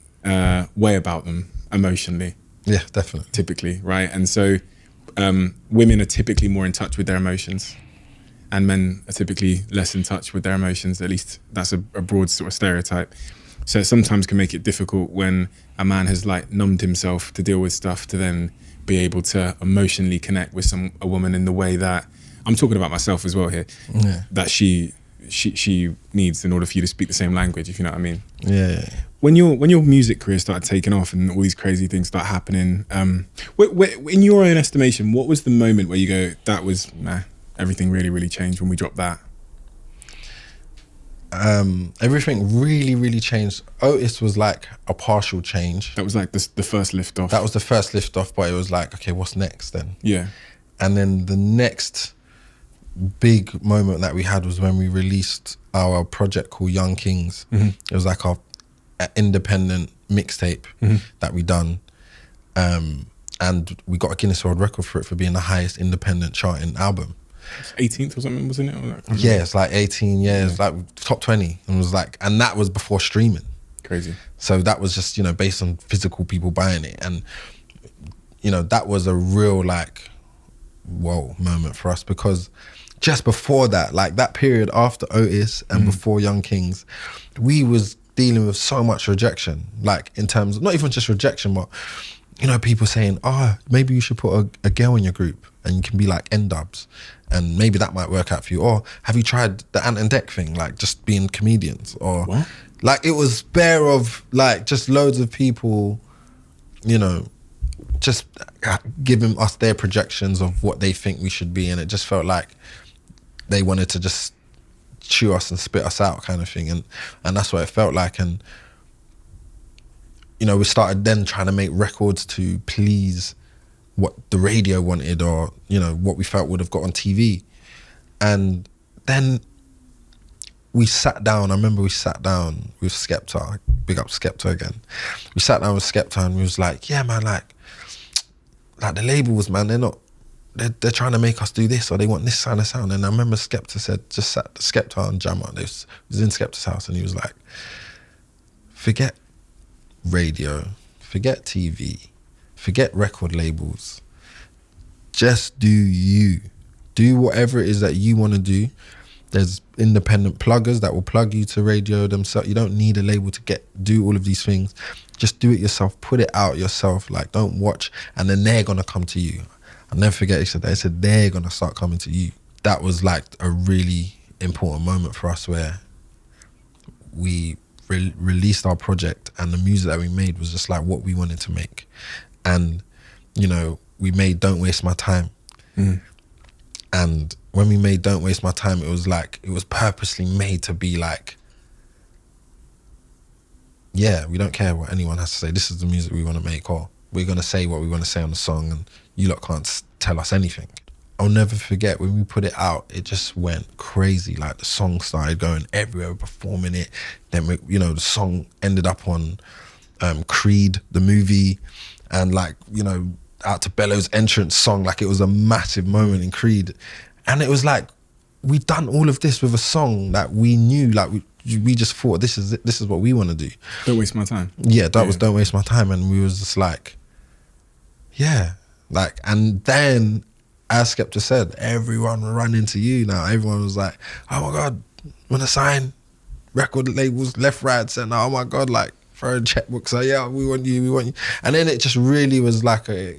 way about them emotionally. Yeah, definitely. Typically, right? And so women are typically more in touch with their emotions, and men are typically less in touch with their emotions. At least that's a broad sort of stereotype. So it sometimes can make it difficult when a man has like numbed himself to deal with stuff to then be able to emotionally connect with a woman in the way that I'm talking about myself as well here. Yeah. That she needs in order for you to speak the same language, if you know what I mean. Yeah. When your music career started taking off and all these crazy things start happening, in your own estimation, what was the moment where you go, that was everything really, really changed when we dropped that? Everything really, really changed. Otis was like a partial change. That was like the first lift off. That was the first lift off, but it was like, okay, what's next then? Yeah. And then the next big moment that we had was when we released our project called Young Kings. Mm-hmm. It was like our independent mixtape that we done. And we got a Guinness World Record for it for being the highest independent charting album. 18th or something, wasn't it? Yeah, it's like 18 years, like top 20. And it was like, and that was before streaming. Crazy. So that was just, based on physical people buying it. And, that was a real like, whoa moment for us, because just before that, like that period after Otis and before Young Kings, we was dealing with so much rejection, like in terms of, not even just rejection, but, people saying, maybe you should put a girl in your group and you can be like N-dubs and maybe that might work out for you. Or have you tried the Ant and Dec thing, like just being comedians? Or what? Like it was bare of like just loads of people, just giving us their projections of what they think we should be, and it just felt like they wanted to just chew us and spit us out kind of thing, and that's what it felt like. And we started then trying to make records to please what the radio wanted, or what we felt would have got on TV. And then we sat down. I remember we sat down with Skepta. Big up Skepta again. We sat down with Skepta and we was like, yeah man, like the labels, man, they're trying to make us do this, or they want this kind of sound. And I remember Skepta said, just sat Skepta and Jammer, it was in Skepta's house, and he was like, forget radio, forget TV, forget record labels, just do you. Do whatever it is that you want to do. There's independent pluggers that will plug you to radio themselves. You don't need a label to do all of these things. Just do it yourself, put it out yourself, like don't watch, and then they're gonna come to you. I'll never forget he said that. He said they're gonna start coming to you. That was like a really important moment for us, where we released our project and the music that we made was just like what we wanted to make. And we made Don't Waste My Time. And when we made Don't Waste My Time, it was like, it was purposely made to be like, yeah, we don't care what anyone has to say. This is the music we want to make, or we're going to say what we want to say on the song, and you lot can't tell us anything. I'll never forget when we put it out, it just went crazy. Like the song started going everywhere, performing it. Then, the song ended up on Creed, the movie, and like, Out to Bellows entrance song. Like it was a massive moment in Creed. And it was like, we'd done all of this with a song that we knew, like we just thought this is what we want to do. Don't Waste My Time. Yeah, that was Don't Waste My Time. And we was just like, yeah. Like, and then as Skepta said, everyone ran into you now. Everyone was like, oh my God, want to sign record labels left, right, center. Oh my God, like throw a checkbook. So yeah, we want you. And then it just really was like a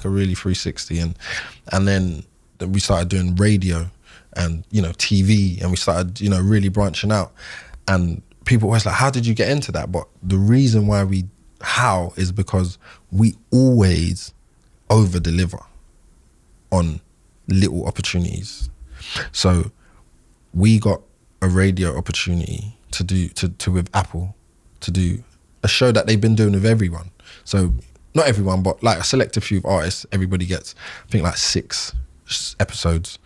really 360. And then we started doing radio and, TV, and we started, really branching out. And people were always like, how did you get into that? But the reason why is because we always over-deliver on little opportunities. So we got a radio opportunity to do with Apple, to do a show that they've been doing with everyone. So not everyone, but like a selected few of artists, everybody gets, I think, like 6 episodes.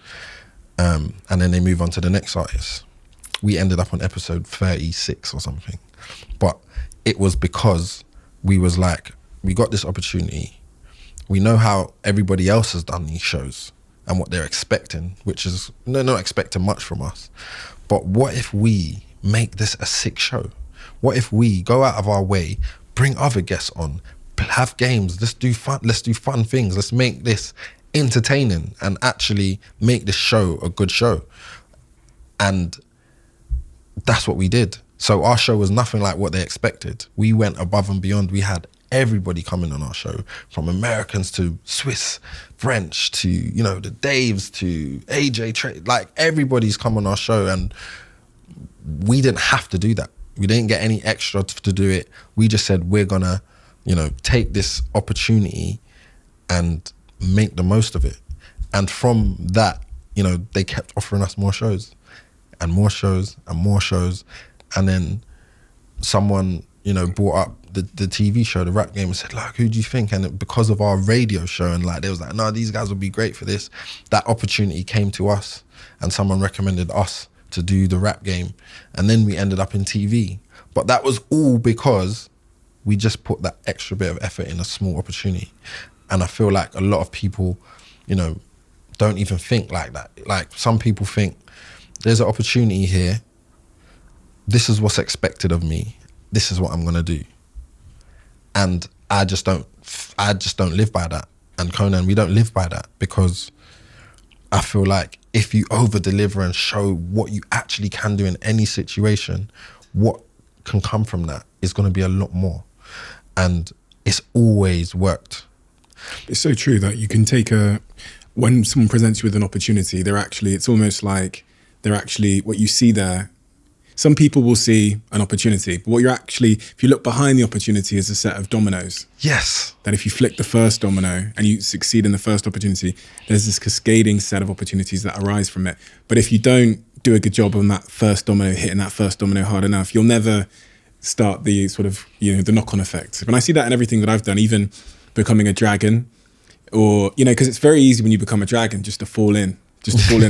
And then they move on to the next artist. We ended up on episode 36 or something. But it was because we was like, we got this opportunity. We know how everybody else has done these shows and what they're expecting, which is, they're not expecting much from us. But what if we make this a sick show? What if we go out of our way, bring other guests on, have games, let's do fun things, let's make this entertaining and actually make this show a good show. And that's what we did. So our show was nothing like what they expected. We went above and beyond. We had everybody coming on our show, from Americans to Swiss, French to, you know, the Daves to AJ Trey. Like, everybody's come on our show, and we didn't have to do that. We didn't get any extra to do it. We just said, we're gonna, you know, take this opportunity and make the most of it. And from that, you know, they kept offering us more shows and more shows and more shows. And then someone, you know, brought up the TV show, the Rap Game, and said, like, who do you think? And because of our radio show, and like, they was like, no, these guys would be great for this. That opportunity came to us, and someone recommended us to do the Rap Game. And then we ended up in TV. But that was all because we just put that extra bit of effort in a small opportunity. And I feel like a lot of people, you know, don't even think like that. Like, some people think there's an opportunity here. This is what's expected of me. This is what I'm gonna do. And I just don't live by that. And Konan, we don't live by that, because I feel like if you over deliver and show what you actually can do in any situation, what can come from that is gonna be a lot more. And it's always worked. It's so true that you can take when someone presents you with an opportunity, it's almost like what you see there. Some people will see an opportunity, but if you look behind the opportunity, is a set of dominoes. Yes. That if you flick the first domino and you succeed in the first opportunity, there's this cascading set of opportunities that arise from it. But if you don't do a good job on that first domino, hitting that first domino hard enough, you'll never start the sort of, you know, the knock-on effect. And I see that in everything that I've done, even becoming a dragon, or, you know, because it's very easy when you become a dragon just to fall in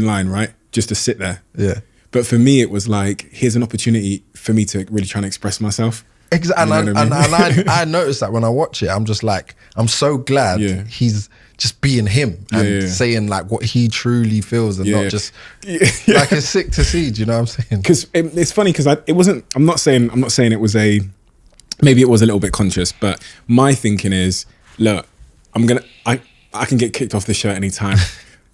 line, right? Just to sit there. Yeah. But for me, it was like, here's an opportunity for me to really try and express myself. Exactly. You know what I mean? And I noticed that when I watch it, I'm just like, I'm so glad he's just being him and saying like what he truly feels, and not just like, it's sick to see. Do you know what I'm saying? Because it's funny, because I'm not saying it was maybe it was a little bit conscious, but my thinking is, look, I can get kicked off the show anytime.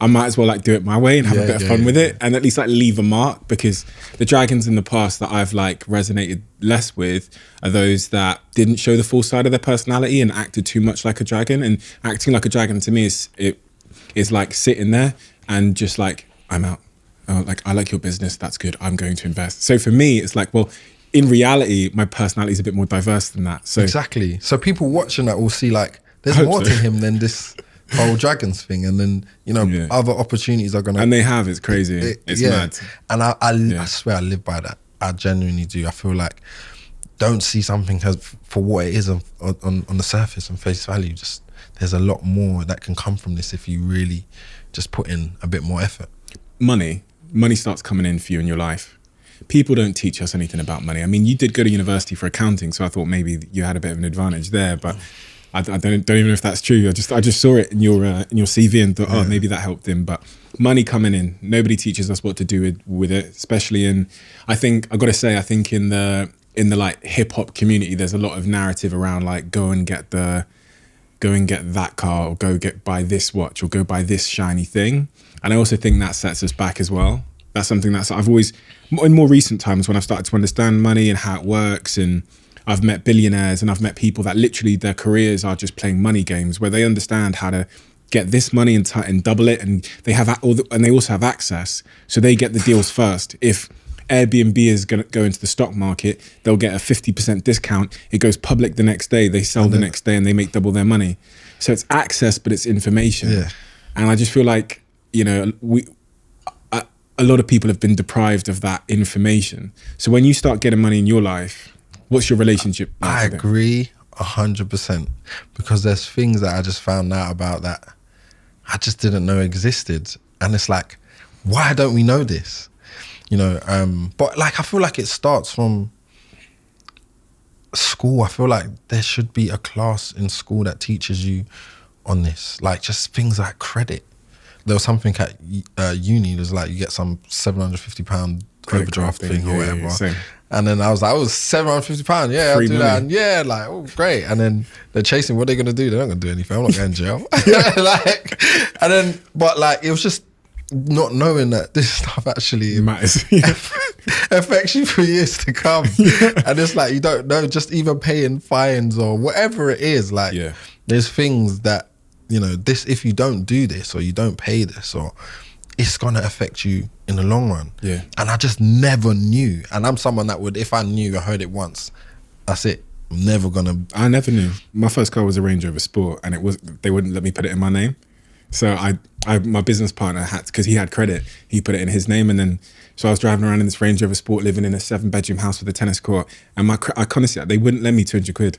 I might as well like do it my way and have a bit of fun with it, and at least like leave a mark, because the dragons in the past that I've like resonated less with are those that didn't show the full side of their personality and acted too much like a dragon. And acting like a dragon to me is like sitting there and just like, I'm out. Oh, like, I like your business, that's good, I'm going to invest. So for me, it's like, well, in reality, my personality is a bit more diverse than that. So exactly. So people watching that will see like, there's more to him than this whole dragons thing, and then, you know, other opportunities are gonna, and they have. It's crazy. It's mad. And I swear I live by that. I genuinely do. I feel like, don't see something as for what it is on the surface and face value. Just, there's a lot more that can come from this if you really just put in a bit more effort. Money starts coming in for you in your life. People don't teach us anything about money. I mean, you did go to university for accounting, so I thought maybe you had a bit of an advantage there, but I don't even know if that's true. I just saw it in your CV and thought, oh, maybe that helped him. But money coming in, nobody teaches us what to do with it, especially in, I think in the like hip hop community, there's a lot of narrative around like, go and get that car, or buy this watch, or go buy this shiny thing. And I also think that sets us back as well. That's something that's I've always, in more recent times when I've started to understand money and how it works, and I've met billionaires and I've met people that literally their careers are just playing money games, where they understand how to get this money and double it, and they have and they also have access, so they get the deals first. If Airbnb is going to go into the stock market, they'll get a 50% discount. It goes public the next day, they sell the next day, and they make double their money. So it's access, but it's information. Yeah. And I just feel like, you know, a lot of people have been deprived of that information. So when you start getting money in your life, what's your relationship like? I agree 100%, because there's things that I just found out about that I just didn't know existed. And it's like, why don't we know this? You know, but like, I feel like it starts from school. I feel like there should be a class in school that teaches you on this, like just things like credit. There was something at uni, there's like, you get some £750 overdraft thing or whatever. And then I was like, £750. Yeah, I'll Free do money. that. And yeah, like, oh, great. And then they're chasing. What are they going to do? They're not going to do anything. I'm not going to jail. Like, and then, but like, it was just not knowing that this stuff actually Matters. affects you for years to come. And it's like, you don't know, just even paying fines or whatever it is. Like, there's things that, you know, this, if you don't do this or you don't pay this, or it's going to affect you in the long run. Yeah. And I just never knew. And I'm someone that would, if I knew, I heard it once, that's it. I'm never going to. I never knew. My first car was a Range Rover Sport, and they wouldn't let me put it in my name. So my business partner had, because he had credit, he put it in his name, and then so I was driving around in this Range Rover Sport, living in a 7-bedroom house with a tennis court, and I honestly, they wouldn't lend me 200 quid.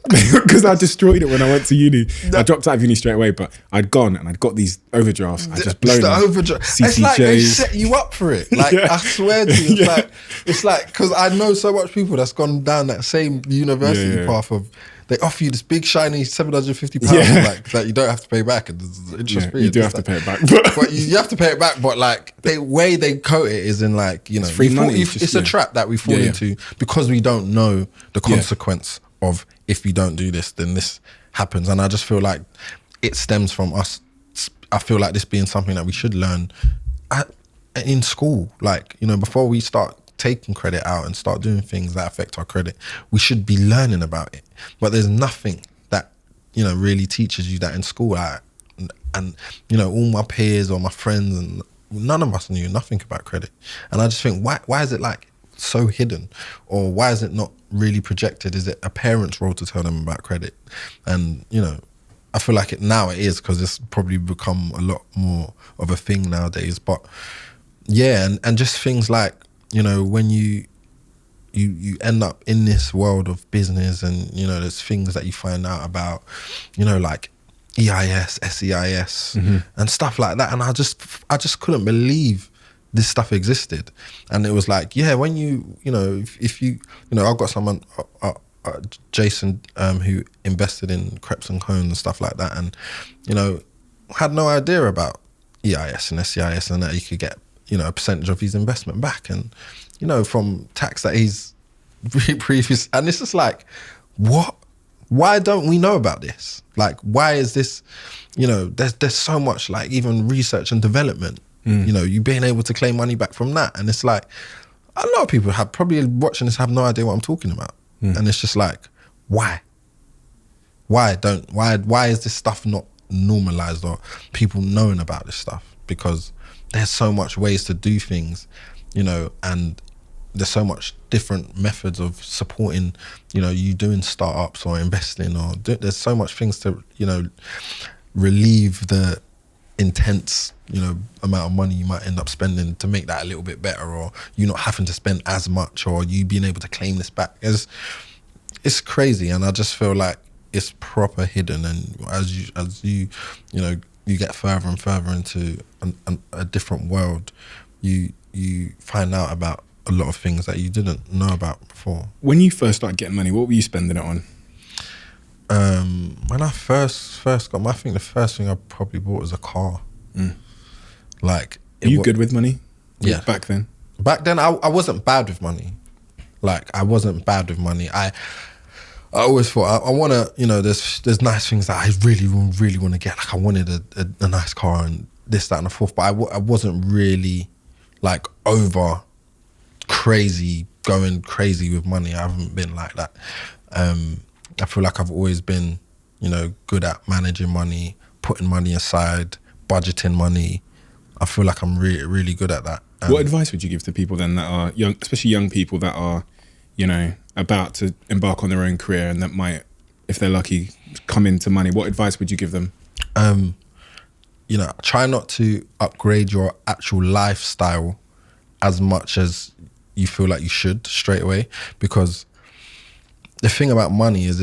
Because I destroyed it when I went to uni. I dropped out of uni straight away, but I'd gone and I'd got these overdrafts. I just blown them. It's like they set you up for it. Like, I swear to you, it's like, because I know so much people that's gone down that same university path of, they offer you this big shiny £750 like that you don't have to pay back, and it's interest free. You do have to pay it back, but you have to pay it back. But like, the way they coat it is in like, you know, it's free money. It's a trap that we fall into because we don't know the consequence of, if you don't do this, then this happens. And I just feel like it stems from us. I feel like this being something that we should learn in school. Like, you know, before we start taking credit out and start doing things that affect our credit, we should be learning about it. But there's nothing that, you know, really teaches you that in school. And you know, all my peers or my friends, and none of us knew nothing about credit. And I just think, why is it like so hidden, or why is it not really projected? Is it a parent's role to tell them about credit? And you know, I feel like now it is, because it's probably become a lot more of a thing nowadays. But yeah, and just things like, you know, when you end up in this world of business, and you know, there's things that you find out about, you know, like EIS, SEIS, and stuff like that. And I just couldn't believe this stuff existed. And it was like, yeah, when you know, if you know, I've got someone, Jason, who invested in Krept and Konan and stuff like that, and you know, had no idea about EIS and SEIS, and that he could get, you know, a percentage of his investment back, and you know, from tax that he's previous. And it's just like, what? Why don't we know about this? Like, why is this, you know, there's so much, like, even research and development, you know, you being able to claim money back from that. And it's like, a lot of people have probably watching this have no idea what I'm talking about. And it's just like, why? Why is this stuff not normalized, or people knowing about this stuff? Because there's so much ways to do things, you know, and there's so much different methods of supporting, you know, you doing startups or investing, or there's so much things to, you know, relieve the intense, you know, amount of money you might end up spending to make that a little bit better, or you not having to spend as much, or you being able to claim this back. It's crazy, and I just feel like it's proper hidden. And as you know, you get further and further into a different world, you find out about a lot of things that you didn't know about before. When you first started getting money, what were you spending it on? When I first got, I think the first thing I probably bought was a car. Like, were you good with money? Yeah. Back then? Back then, I wasn't bad with money. Like, I wasn't bad with money. I always thought I want to, you know, there's nice things that I really want to get. Like, I wanted a nice car and this, that, and the fourth. But I wasn't really like over crazy, going crazy with money. I haven't been like that. I feel like I've always been, you know, good at managing money, putting money aside, budgeting money. I feel like I'm really, really good at that. What advice would you give to people then that are young, especially young people that are, you know, about to embark on their own career and that might, if they're lucky, come into money? What advice would you give them? You know, try not to upgrade your actual lifestyle as much as you feel like you should straight away, because the thing about money is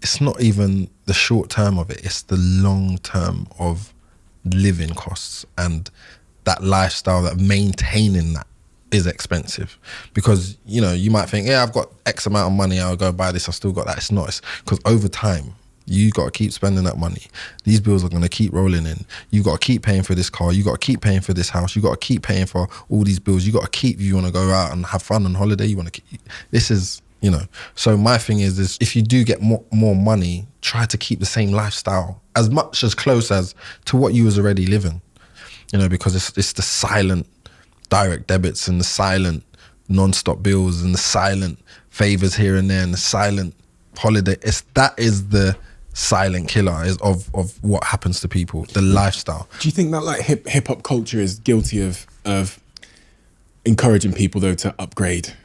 it's not even the short term of it, it's the long term of living costs, and that lifestyle, that maintaining that is expensive. Because, you know, you might think, yeah, I've got X amount of money, I'll go buy this, I've still got that. It's not. It's because over time, You got to keep spending that money. These bills are going to keep rolling in. You got to keep paying for this car. You got to keep paying for this house. You got to keep paying for all these bills. You got to keep, you want to go out and have fun on holiday. You want to keep, this is, you know. So my thing is if you do get more money, try to keep the same lifestyle as much as close as to what you was already living, you know, because it's the silent direct debits and the silent non-stop bills and the silent favors here and there and the silent holiday. That is the silent killer of what happens to people, the lifestyle. Do you think that like hip hop culture is guilty of encouraging people though to upgrade?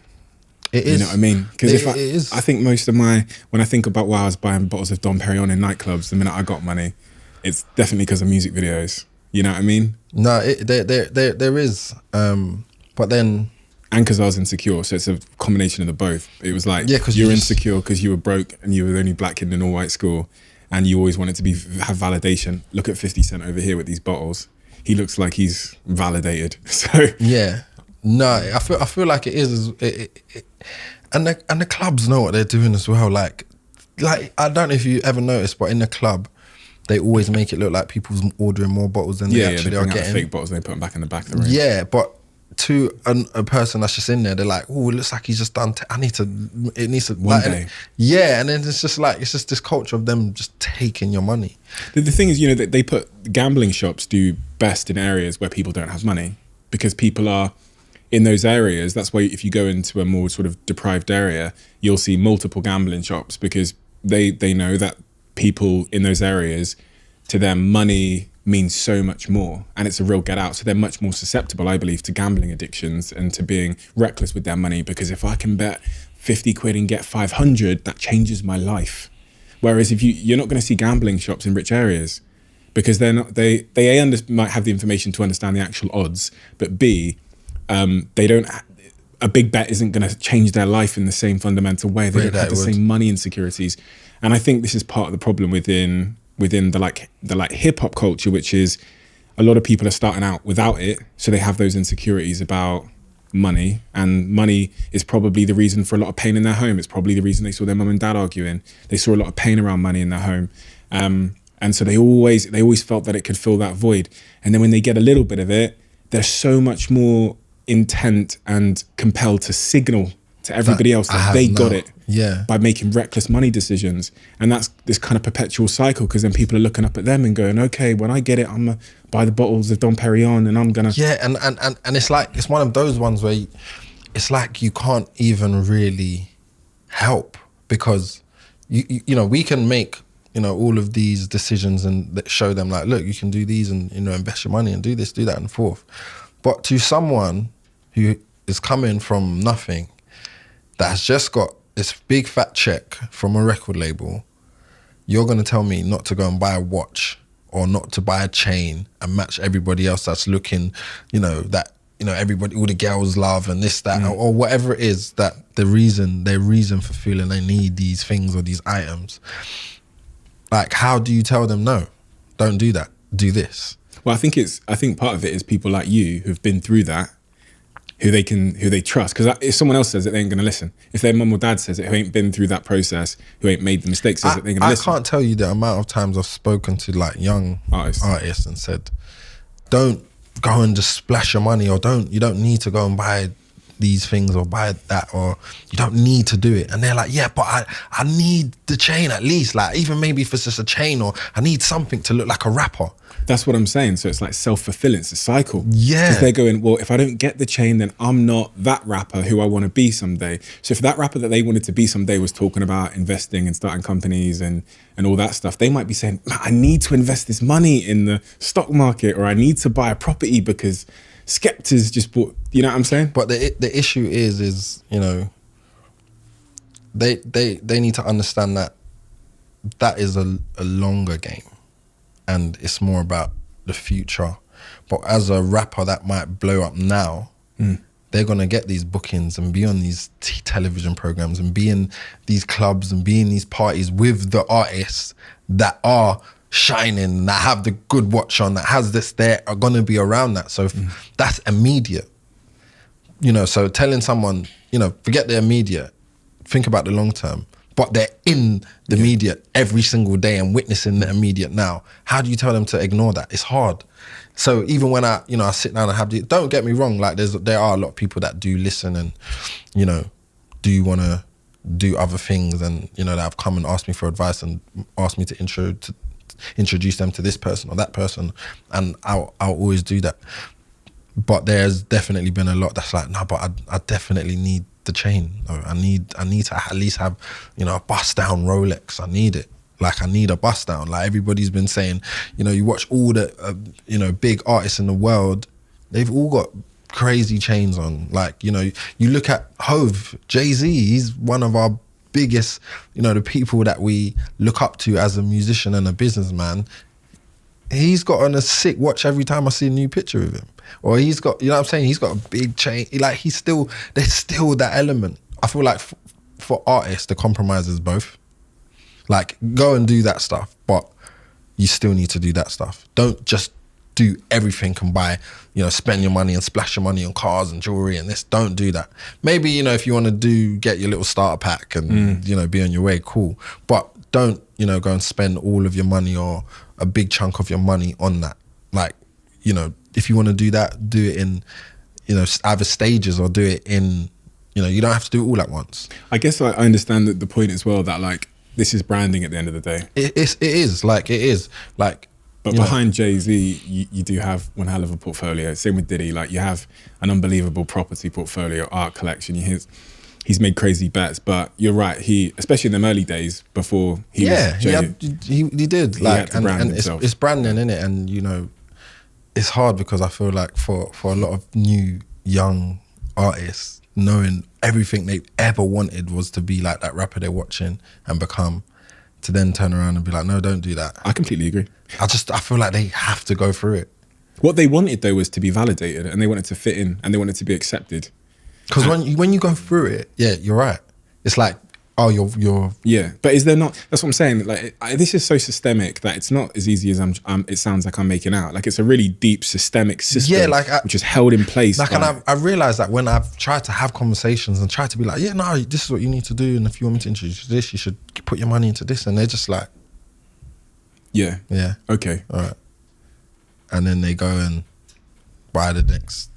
It is. You know what I mean? Because I think most of when I think about why I was buying bottles of Dom Perignon in nightclubs the minute I got money, it's definitely because of music videos. You know what I mean? No, there is. But then... And because I was insecure, so it's a combination of the both. It was like, yeah, you're insecure because you were broke and you were the only black kid in an all-white school and you always wanted to have validation. Look at 50 Cent over here with these bottles. He looks like he's validated. So yeah. No, I feel like it is. And the clubs know what they're doing as well. Like I don't know if you ever noticed, but in the club, they always make it look like people's ordering more bottles than they actually are getting. Out fake bottles and they put them back in the back of the room. Yeah, but to a person that's just in there, they're like, oh, it looks like he's just done. It needs to one day. Yeah, and then it's just this culture of them just taking your money. The thing is, you know, they put gambling shops do best in areas where people don't have money because people are in those areas. That's why if you go into a more sort of deprived area, you'll see multiple gambling shops because they know that people in those areas, to them, money means so much more and it's a real get out. So they're much more susceptible, I believe, to gambling addictions and to being reckless with their money because if I can bet 50 quid and get 500, that changes my life. Whereas if you're not going to see gambling shops in rich areas because they're not, they might have the information to understand the actual odds, but B, they don't, a big bet isn't going to change their life in the same fundamental way. They don't have the same money insecurities. And I think this is part of the problem within the hip hop culture, which is a lot of people are starting out without it. So they have those insecurities about money, and money is probably the reason for a lot of pain in their home. It's probably the reason they saw their mum and dad arguing. They saw a lot of pain around money in their home. And so they always felt that it could fill that void. And then when they get a little bit of it, they're so much more intent and compelled to signal to everybody else that they got it by making reckless money decisions. And that's this kind of perpetual cycle because then people are looking up at them and going, okay, when I get it, I'm going to buy the bottles of Dom Perignon and I'm going to... Yeah, and it's like, it's one of those ones where it's like you can't even really help because, you know, we can make, you know, all of these decisions and show them like, look, you can do these and, you know, invest your money and do this, do that and forth. But to someone who is coming from nothing, that has just got this big fat check from a record label, you're going to tell me not to go and buy a watch or not to buy a chain and match everybody else that's looking, you know, that, you know, everybody, all the girls love and this, that, or whatever it is that their reason for feeling they need these things or these items. Like, how do you tell them, no, don't do that, do this? Well, I think part of it is people like you who've been through that, who they trust. Because if someone else says it, they ain't going to listen. If their mum or dad says it, who ain't been through that process, who ain't made the mistakes, says it, they're going to listen. I can't tell you the amount of times I've spoken to like young artists and said, don't go and just splash your money, or you don't need to go and buy these things or buy that, or you don't need to do it. And they're like, yeah, but I need the chain at least, like even maybe if it's just a chain, or I need something to look like a rapper. That's what I'm saying. So it's like self-fulfilling. It's a cycle. Yeah. Because they're going, well, if I don't get the chain, then I'm not that rapper who I want to be someday. So if that rapper that they wanted to be someday was talking about investing and starting companies and all that stuff, they might be saying, I need to invest this money in the stock market, or I need to buy a property because Skepta's just bought, you know what I'm saying? But the issue is, you know, they need to understand that is a longer game. And it's more about the future. But as a rapper that might blow up now, they're going to get these bookings and be on these television programs and be in these clubs and be in these parties with the artists that are shining, that have the good watch on, that has this, they are going to be around that. So that's immediate. You know, so telling someone, you know, forget the immediate, think about the long term. but they're in the media every single day and witnessing the immediate now. How do you tell them to ignore that? It's hard. So even when I sit down and have don't get me wrong, like there are a lot of people that do listen and, do want to do other things, and, that have come and asked me for advice and asked me to introduce them to this person or that person, and I'll always do that. But there's definitely been a lot that's like, no, but I definitely need the chain. I need to at least have, a bust down Rolex. I need it. Like, I need a bust down. Like, everybody's been saying, you watch all the, big artists in the world, they've all got crazy chains on. Like, you look at Hove, Jay-Z, he's one of our biggest, the people that we look up to as a musician and a businessman. He's got on a sick watch every time I see a new picture of him. Or he's got, what I'm saying? He's got a big chain. Like, there's still that element. I feel like for artists, the compromise is both. Like, go and do that stuff, but you still need to do that stuff. Don't just do everything and buy, spend your money and splash your money on cars and jewelry and this. Don't do that. Maybe, if you want to get your little starter pack and, be on your way, cool. But don't, go and spend all of your money or a big chunk of your money on that. Like, if you want to do that, do it in, either stages or do it in, you don't have to do it all at once. I guess I understand the point as well that, like, this is branding at the end of the day. It is. But behind Jay-Z, you do have one hell of a portfolio. Same with Diddy. Like, you have an unbelievable property portfolio, art collection. He's made crazy bets, but you're right. He, especially in them early days before he was Jay, he did. Like, and it's branding, innit? And it's hard because I feel like for a lot of new young artists, knowing everything they've ever wanted was to be like that rapper they're watching and become, to then turn around and be like, no, don't do that. I completely agree. I feel like they have to go through it. What they wanted though was to be validated, and they wanted to fit in, and they wanted to be accepted. Because when you go through it, yeah, you're right. It's like, oh, you're yeah. But is there not? That's what I'm saying. Like, this is so systemic that it's not as easy as it sounds like I'm making out. Like, it's a really deep systemic system, yeah, like which is held in place. Like, and I realized that when I've tried to have conversations and tried to be like, yeah, no, this is what you need to do, and if you want me to introduce you to this, you should put your money into this, and they're just like, yeah, okay, all right, and then they go and buy the next,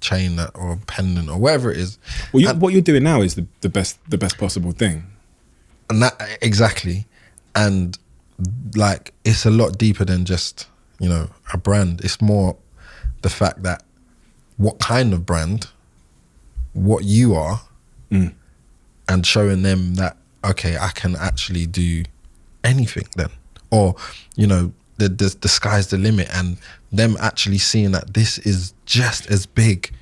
chain that, or pendant or whatever it is. Well, what you're doing now is the best possible thing. And that, exactly. And like, it's a lot deeper than just, a brand. It's more the fact that what kind of brand, what you are, and showing them that, okay, I can actually do anything then. Or, the sky's the limit, and them actually seeing that this is just as big,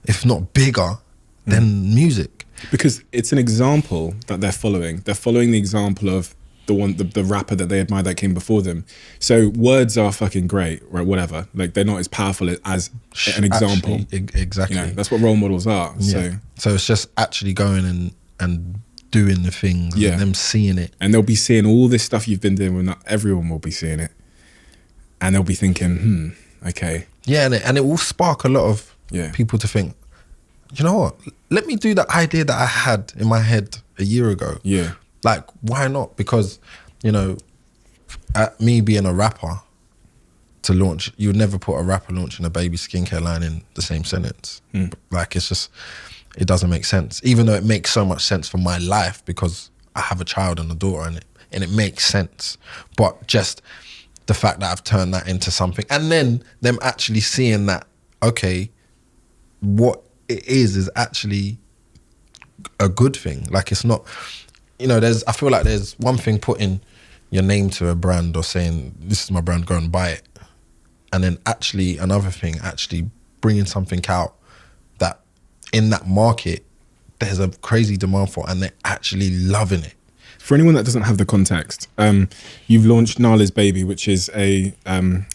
if not bigger, than music. Because it's an example that they're following. They're following the example of the rapper that they admire that came before them. So words are fucking great, right? Whatever. Like, they're not as powerful as an example. Actually, exactly. That's what role models are. Yeah. So it's just actually going and doing the things, and them seeing it. And they'll be seeing all this stuff you've been doing, not everyone will be seeing it. And they'll be thinking, okay. Yeah, and it will spark a lot of people to think, you know what? Let me do that idea that I had in my head a year ago. Yeah. Like, why not? Because, me being a rapper, to launch, you would never put a rapper launching a baby skincare line in the same sentence. Like, it's just, it doesn't make sense. Even though it makes so much sense for my life because I have a child and a daughter, and it makes sense. But just the fact that I've turned that into something, and then them actually seeing that, okay, what it is actually a good thing. Like, it's not, I feel like there's one thing putting your name to a brand or saying, this is my brand, go and buy it. And then actually another thing, actually bringing something out that in that market, there's a crazy demand for, and they're actually loving it. For anyone that doesn't have the context, you've launched Nala's Baby, which is a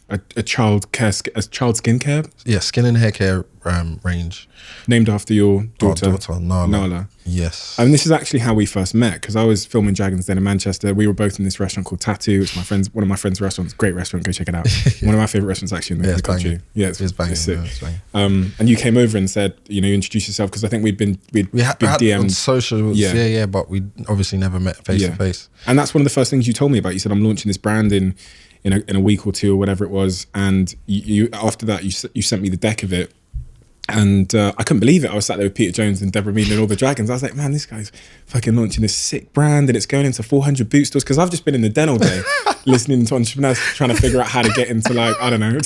a child skincare Yeah, skin and hair care range. named after your Our daughter, Nala. Nala. Yes. And this is actually how we first met, because I was filming Dragons Den in Manchester. We were both in this restaurant called Tattoo. It's one of my friend's restaurants. Great restaurant. Go check it out. One of my favorite restaurants actually in the it's country. banging. Yeah, It's banging. it's sick. Yeah, it's banging. And you came over and said, you introduced yourself, because I think we'd been had DM'd on socials, yeah, but we obviously never met face to face. And that's one of the first things you told me about. You said, I'm launching this brand in a week or two or whatever it was. And you after that, you sent me the deck of it. And I couldn't believe it. I was sat there with Peter Jones and Deborah Mead and all the Dragons. I was like, man, this guy's fucking launching this sick brand and it's going into 400 boot stores. Because I've just been in the den all day listening to entrepreneurs trying to figure out how to get into, like, I don't know.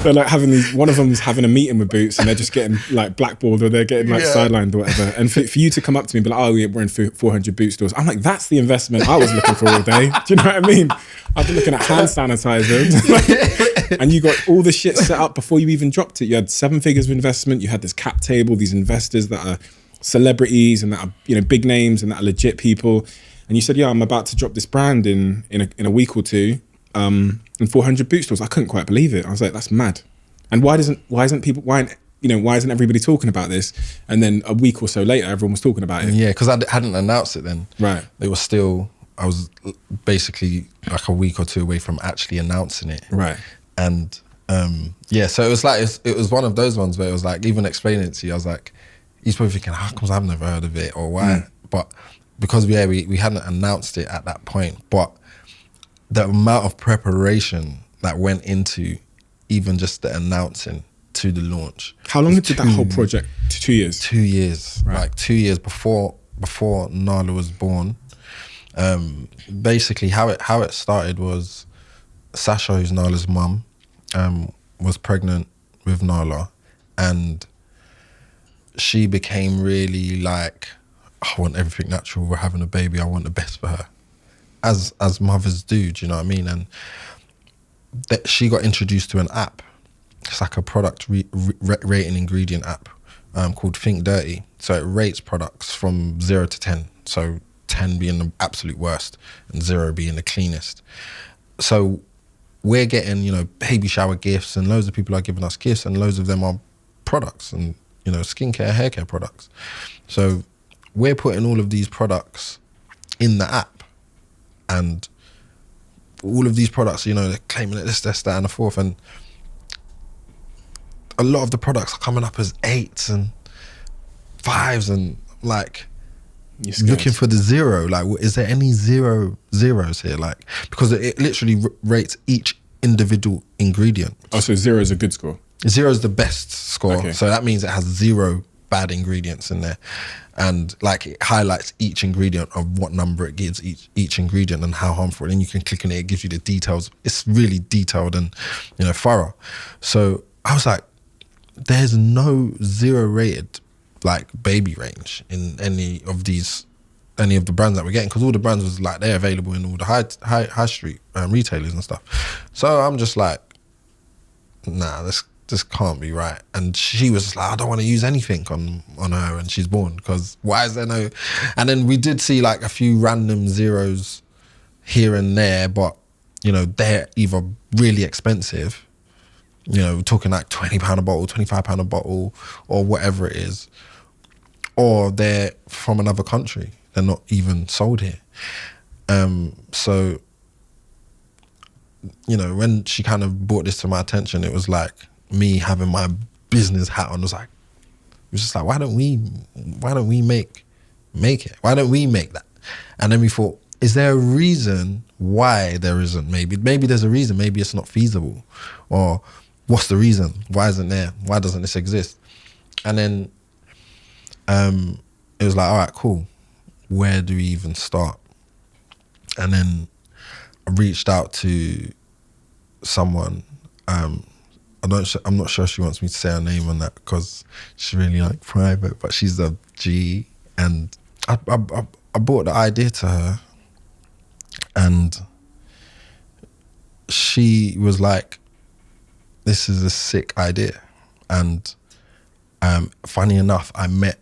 They're like having one of them's having a meeting with Boots and they're just getting like blackballed or they're getting like sidelined or whatever. And for you to come up to me and be like, oh, yeah, we're in 400 boot stores. I'm like, that's the investment I was looking for all day. Do you know what I mean? I've been looking at hand sanitizer and you got all the shit set up before you even dropped it. You had 7 figures of investment. You had this cap table, these investors that are celebrities and that are, big names and that are legit people. And you said, yeah, I'm about to drop this brand in a week or two. In 400 boot stores. I couldn't quite believe it. I was like, that's mad. And why isn't everybody talking about this? And then a week or so later, everyone was talking about it. Yeah, because I hadn't announced it then. Right. It was still, I was basically like a week or two away from actually announcing it. Right. And so it was like, it was one of those ones where it was like, even explaining it to you, I was like, you're probably thinking, how come I've never heard of it or why? But because we hadn't announced it at that point, but the amount of preparation that went into even just the announcing to the launch. How long did that whole project? 2 years? 2 years. Right. Like 2 years before Nala was born. Basically how it started was Sasha, who's Nala's mum, was pregnant with Nala, and she became really like, I want everything natural, we're having a baby, I want the best for her. As mothers do you know what I mean? And she got introduced to an app. It's like a product rating ingredient app called Think Dirty. So it rates products from 0 to 10. So 10 being the absolute worst and 0 being the cleanest. So we're getting, baby shower gifts, and loads of people are giving us gifts, and loads of them are products and, skincare, hair care products. So we're putting all of these products in the app. And all of these products, they're claiming this, that, and the fourth. And a lot of the products are coming up as 8s and 5s and like looking for the 0. Like, is there any zeros here? Like, because it literally rates each individual ingredient. Oh, so 0 is a good score? 0 is the best score. Okay. So that means it has 0 bad ingredients in there. And like it highlights each ingredient of what number it gives each ingredient and how harmful. And you can click on it, it gives you the details. It's really detailed and thorough. So I was like, there's no 0 rated like baby range in any of the brands that we're getting, because all the brands was like they're available in all the high street retailers and stuff. So I'm just like, nah, this can't be right. And she was just like, I don't want to use anything on her when she's born, because why is there no... And then we did see like a few random 0s here and there, but they're either really expensive, we're talking like £20 a bottle, £25 a bottle, or whatever it is, or they're from another country, they're not even sold here. So when she kind of brought this to my attention, it was like me having my business hat on. It was just like, why don't we make it? Why don't we make that? And then we thought, is there a reason why there isn't? Maybe there's a reason. Maybe it's not feasible, or what's the reason? Why isn't there? Why doesn't this exist? And then it was like, all right, cool. Where do we even start? And then I reached out to someone. I'm not sure she wants me to say her name on that because she's really like private, but she's a G. And I brought the idea to her, and she was like, this is a sick idea. And funny enough, I met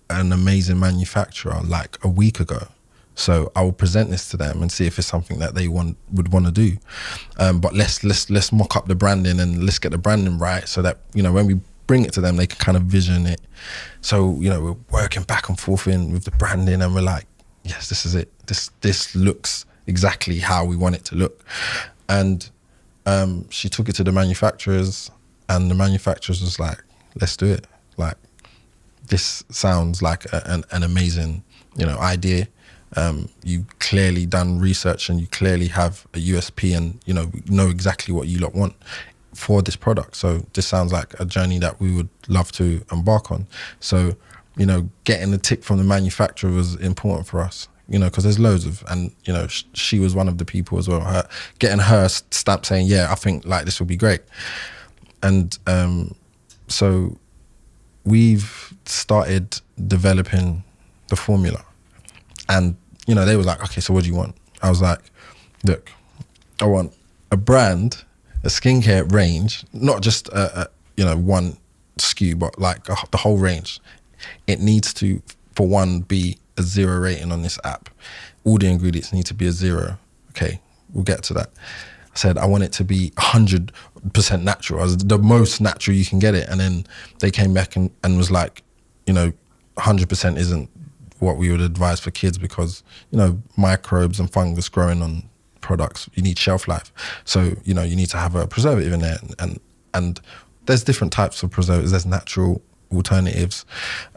an amazing manufacturer like a week ago, So I will present this to them and see if it's something that they would want to do. But let's mock up the branding and let's get the branding right so that, you know, when we bring it to them, they can kind of vision it. So, you know, we're working back and forth with the branding, and we're like, yes, this is it. This looks exactly how we want it to look. And she took it to the manufacturers, and the manufacturers was like, let's do it. Like, this sounds like an amazing, you know, idea. You clearly done research and you clearly have a USP, and, you know exactly what you lot want for this product. So this sounds like a journey that we would love to embark on. So, you know, getting the tick from the manufacturer was important for us, you know, because there's loads of, and, you know, she was one of the people as well, getting her stamp saying, yeah, I think like this will be great. And so we've started developing the formula, and, you know, they were like, okay, so what do you want? I was like, look, I want a brand, a skincare range, not just you know, one SKU, but like the whole range. It needs to, for one, be a 0 rating on this app. All the ingredients need to be a 0. Okay, we'll get to that. I said I want it to be 100% natural, as the most natural you can get it. And then they came back and was like, you know, 100% isn't what we would advise for kids, because, you know, microbes and fungus growing on products, you need shelf life. So, you know, you need to have a preservative in there, and there's different types of preservatives. There's natural alternatives,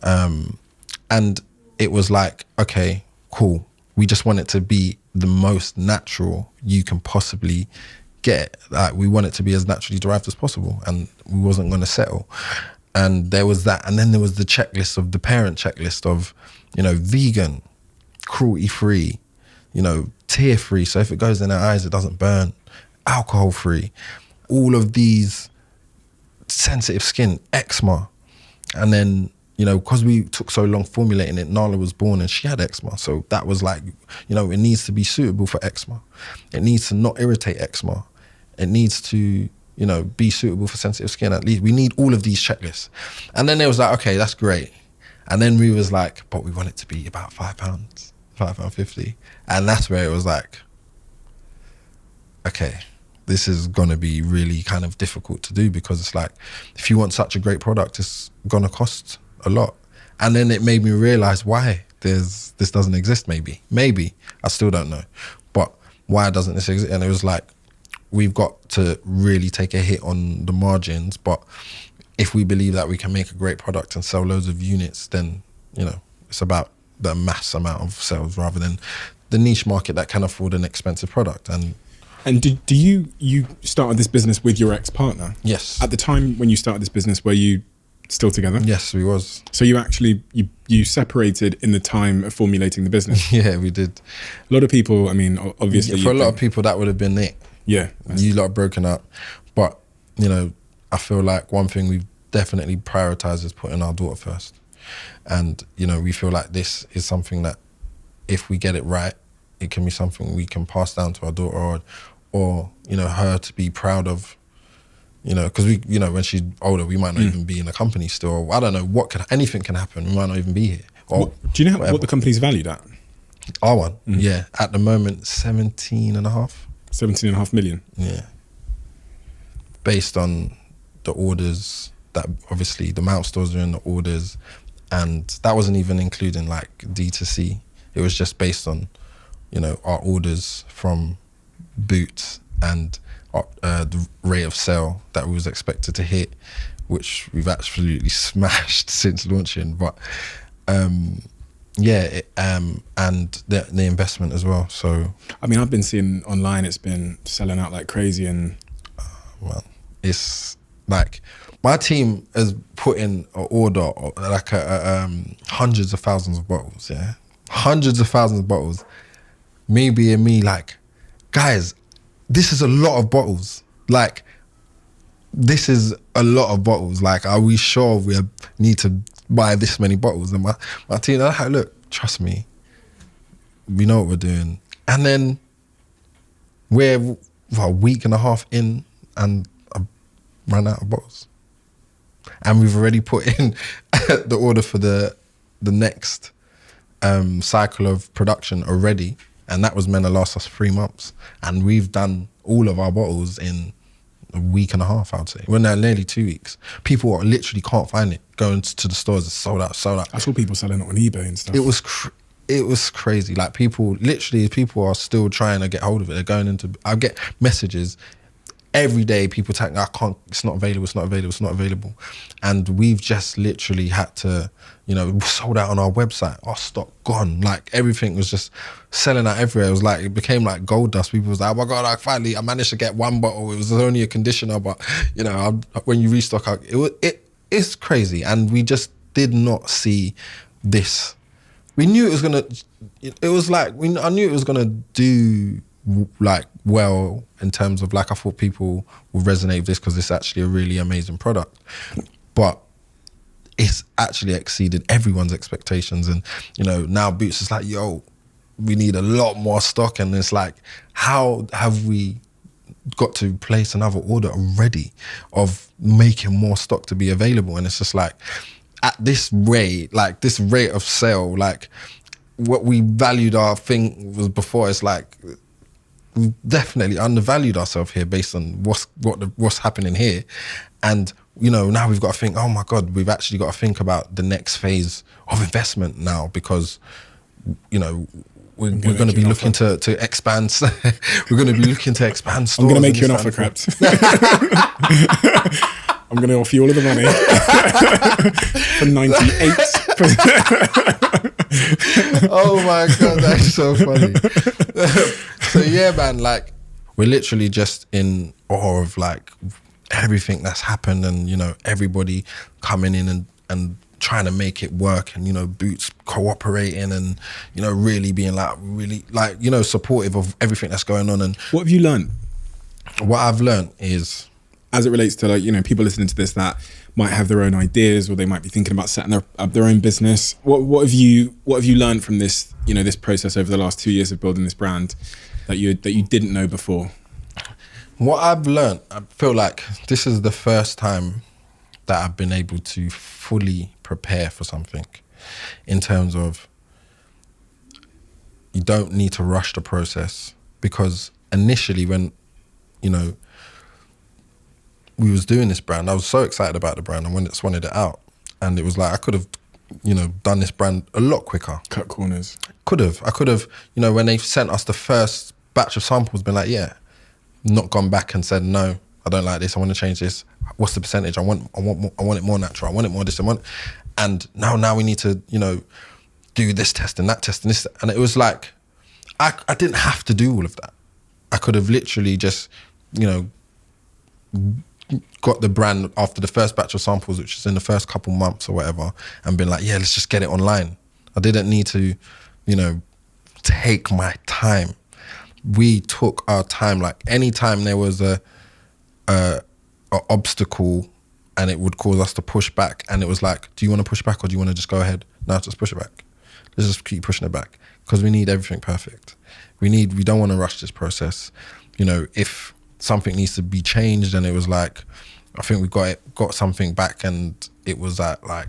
and it was like, okay, cool. We just want it to be the most natural you can possibly get. Like, we want it to be as naturally derived as possible, and we wasn't going to settle. And there was that, and then there was the checklist of the parent checklist of, you know, vegan, cruelty-free, you know, tear-free, so if it goes in our eyes, it doesn't burn, alcohol-free, all of these, sensitive skin, eczema. And then, you know, because we took so long formulating it, Nala was born and she had eczema. So that was like, you know, it needs to be suitable for eczema. It needs to not irritate eczema. It needs to, you know, be suitable for sensitive skin. At least we need all of these checklists. And then it was like, okay, that's great. And then we was like, but we want it to be about £5, £5.50. And that's where it was like, okay, this is going to be really kind of difficult to do, because it's like, if you want such a great product, it's going to cost a lot. And then it made me realize why this doesn't exist. Maybe, I still don't know, but why doesn't this exist? And it was like, we've got to really take a hit on the margins, but if we believe that we can make a great product and sell loads of units, then, you know, it's about the mass amount of sales rather than the niche market that can afford an expensive product. And do you started this business with your ex-partner? Yes. At the time when you started this business, were you still together? Yes, we was. So you actually, you separated in the time of formulating the business? Yeah, we did. A lot of people, I mean, obviously... Yeah, for a lot of people, that would have been it. Yeah. You lot broken up. But, you know, I feel like one thing we've definitely prioritized is putting our daughter first. And, you know, we feel like this is something that if we get it right, it can be something we can pass down to our daughter, or you know, her to be proud of, you know, because we, you know, when she's older, we might not even be in the company still. I don't know, anything can happen. We might not even be here. Or do you know what the company's valued at? Our one, yeah. At the moment, 17.5. 17.5 million? Yeah. Based on the orders that, obviously, the amount of stores are in the orders, and that wasn't even including like D2C. It was just based on, you know, our orders from Boots and the rate of sale that we was expected to hit, which we've absolutely smashed since launching. But yeah, and the investment as well. So I mean, I've been seeing online, it's been selling out like crazy, and well, it's like my team has put in an order like hundreds of thousands of bottles. Yeah, hundreds of thousands of bottles. Me being me, like, guys, this is a lot of bottles. Like, this is a lot of bottles. Like, are we sure we need to buy this many bottles? And my team, they're like, look, trust me, we know what we're doing. And then we're a week and a half in, and I've run out of bottles. And we've already put in the order for the next cycle of production already, and that was meant to last us 3 months, and we've done all of our bottles in a week and a half, I would say. We're now nearly 2 weeks. People literally can't find it. Going to the stores, it's sold out. I saw people selling it on eBay and stuff. It was crazy. Like people are still trying to get hold of it. They're going into, I get messages every day, people telling, I can't, it's not available. And we've just literally had to, sold out on our website, our stock gone. Like everything was just selling out everywhere. It was like, it became like gold dust. People was like, oh my God, I managed to get 1 bottle. It was only a conditioner, but when you restock, it's crazy. And we just did not see this. We knew it was gonna, I knew it was gonna do like well in terms of like, I thought people will resonate with this because it's actually a really amazing product, but it's actually exceeded everyone's expectations. And now Boots is like, yo, we need a lot more stock, and it's like, how have we got to place another order already of making more stock to be available? And it's just like, at this rate, like this rate of sale, like what we valued our thing was before, it's like we definitely undervalued ourselves here based on what's happening here. And now we've got to think, oh my God, we've actually got to think about the next phase of investment now, because we're going to be looking to expand. We're going to be looking to expand stores. I'm going to make you an offer, Krept. I'm going to offer you all of the money for 98%. Oh my God, that's so funny. So yeah, man, like we're literally just in awe of like everything that's happened, and everybody coming in and trying to make it work, and Boots cooperating, and really being like supportive of everything that's going on. And what have you learned? What I've learned is, as it relates to like people listening to this that might have their own ideas, or they might be thinking about setting up their own business. What have you learned from this this process over the last 2 years of building this brand that you didn't know before? What I've learned, I feel like this is the first time that I've been able to fully prepare for something, in terms of you don't need to rush the process. Because initially when we was doing this brand, I was so excited about the brand, and when it's wanted it out, and it was like I could have done this brand a lot quicker. Cut corners. I could have when they sent us the first batch of samples, been like, yeah, not gone back and said, no, I don't like this, I want to change this. What's the percentage? I want it more natural. I want it more this. And now we need to do this test and that test and this. And it was like I didn't have to do all of that. I could have literally just got the brand after the first batch of samples, which was in the first couple months or whatever, and been like, yeah, let's just get it online. I didn't need to take my time. We took our time. Like any time there was a obstacle and it would cause us to push back, and it was like, do you want to push back or do you want to just go ahead? No, just push it back. Let's just keep pushing it back, because we need everything perfect. We don't want to rush this process. If something needs to be changed, and it was like, I think we got something back and it was at like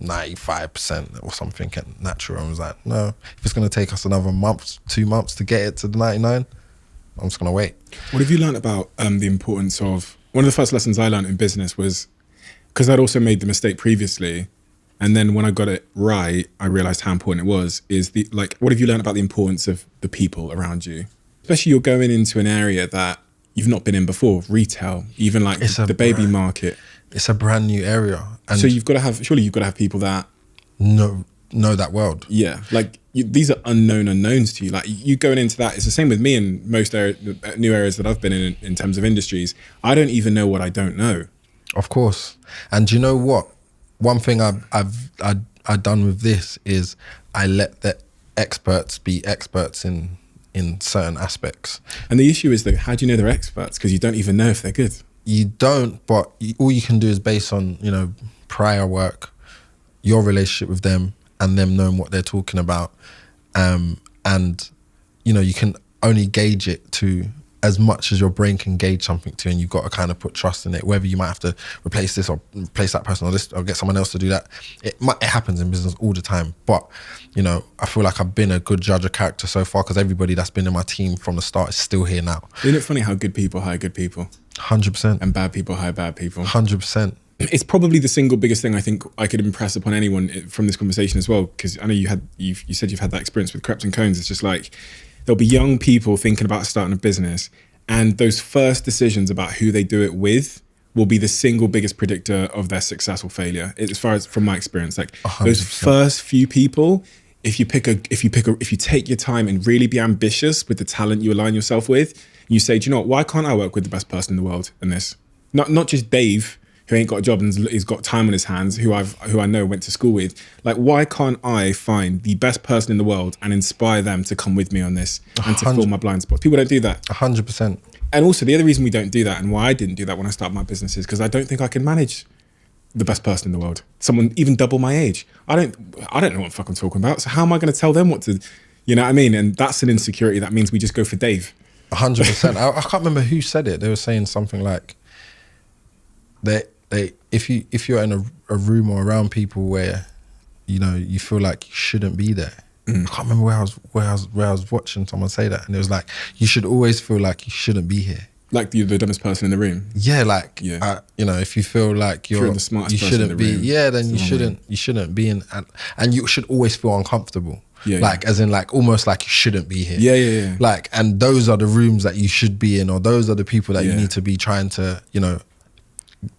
95% or something at natural, and was like, no, if it's going to take us another month, 2 months to get it to the 99, I'm just going to wait. What have you learned about the importance of, one of the first lessons I learned in business was, because I'd also made the mistake previously, and then when I got it right, I realized how important it was, is what have you learned about the importance of the people around you? Especially you're going into an area that you've not been in before, retail, even like the baby market. It's a brand new area. And so you've got to have people that know that world. Yeah, like these are unknown unknowns to you. Like you going into that, it's the same with me in most new areas that I've been in terms of industries. I don't even know what I don't know. Of course. And you know what? One thing I've done with this is I let the experts be experts in certain aspects. And the issue is that, how do you know they're experts? Because you don't even know if they're good. You don't, but all you can do is based on, prior work, your relationship with them, and them knowing what they're talking about. And, you can only gauge it to as much as your brain can gauge something to, and you've got to kind of put trust in it, whether you might have to replace this or replace that person or this or get someone else to do that. It happens in business all the time. But, you know, I feel like I've been a good judge of character so far, because everybody that's been in my team from the start is still here now. Isn't it funny how good people hire good people? 100%. And bad people hire bad people. 100%. It's probably the single biggest thing I think I could impress upon anyone from this conversation as well, because I know you said you've had that experience with Krept and Konan. It's just like, there'll be young people thinking about starting a business, and those first decisions about who they do it with will be the single biggest predictor of their success or failure. As far as from my experience, like 100%. Those first few people, if you take your time and really be ambitious with the talent you align yourself with, you say, do you know what, why can't I work with the best person in the world in this? Not just Dave, who ain't got a job and he's got time on his hands, who I know went to school with. Like, why can't I find the best person in the world and inspire them to come with me on this and to fill my blind spots? People don't do that. 100%. And also, the other reason we don't do that, and why I didn't do that when I started my business, is because I don't think I can manage the best person in the world. Someone even double my age. I don't know what the fuck I'm talking about. So how am I going to tell them what to, you know what I mean? And that's an insecurity. That means we just go for Dave. 100%. I can't remember who said it. They were saying something like, if you're in a room or around people where, you know, you feel like you shouldn't be there. I can't remember where I was watching someone say that, and it was like, you should always feel like you shouldn't be here. Like you're the dumbest person in the room. Yeah, like you know, if you feel like you're the smartest you person shouldn't in the be. room. Yeah, then you shouldn't be in, and you should always feel uncomfortable. Yeah, like as in like almost like you shouldn't be here. Yeah. Like, and those are the rooms that you should be in, or those are the people that you need to be trying to, you know,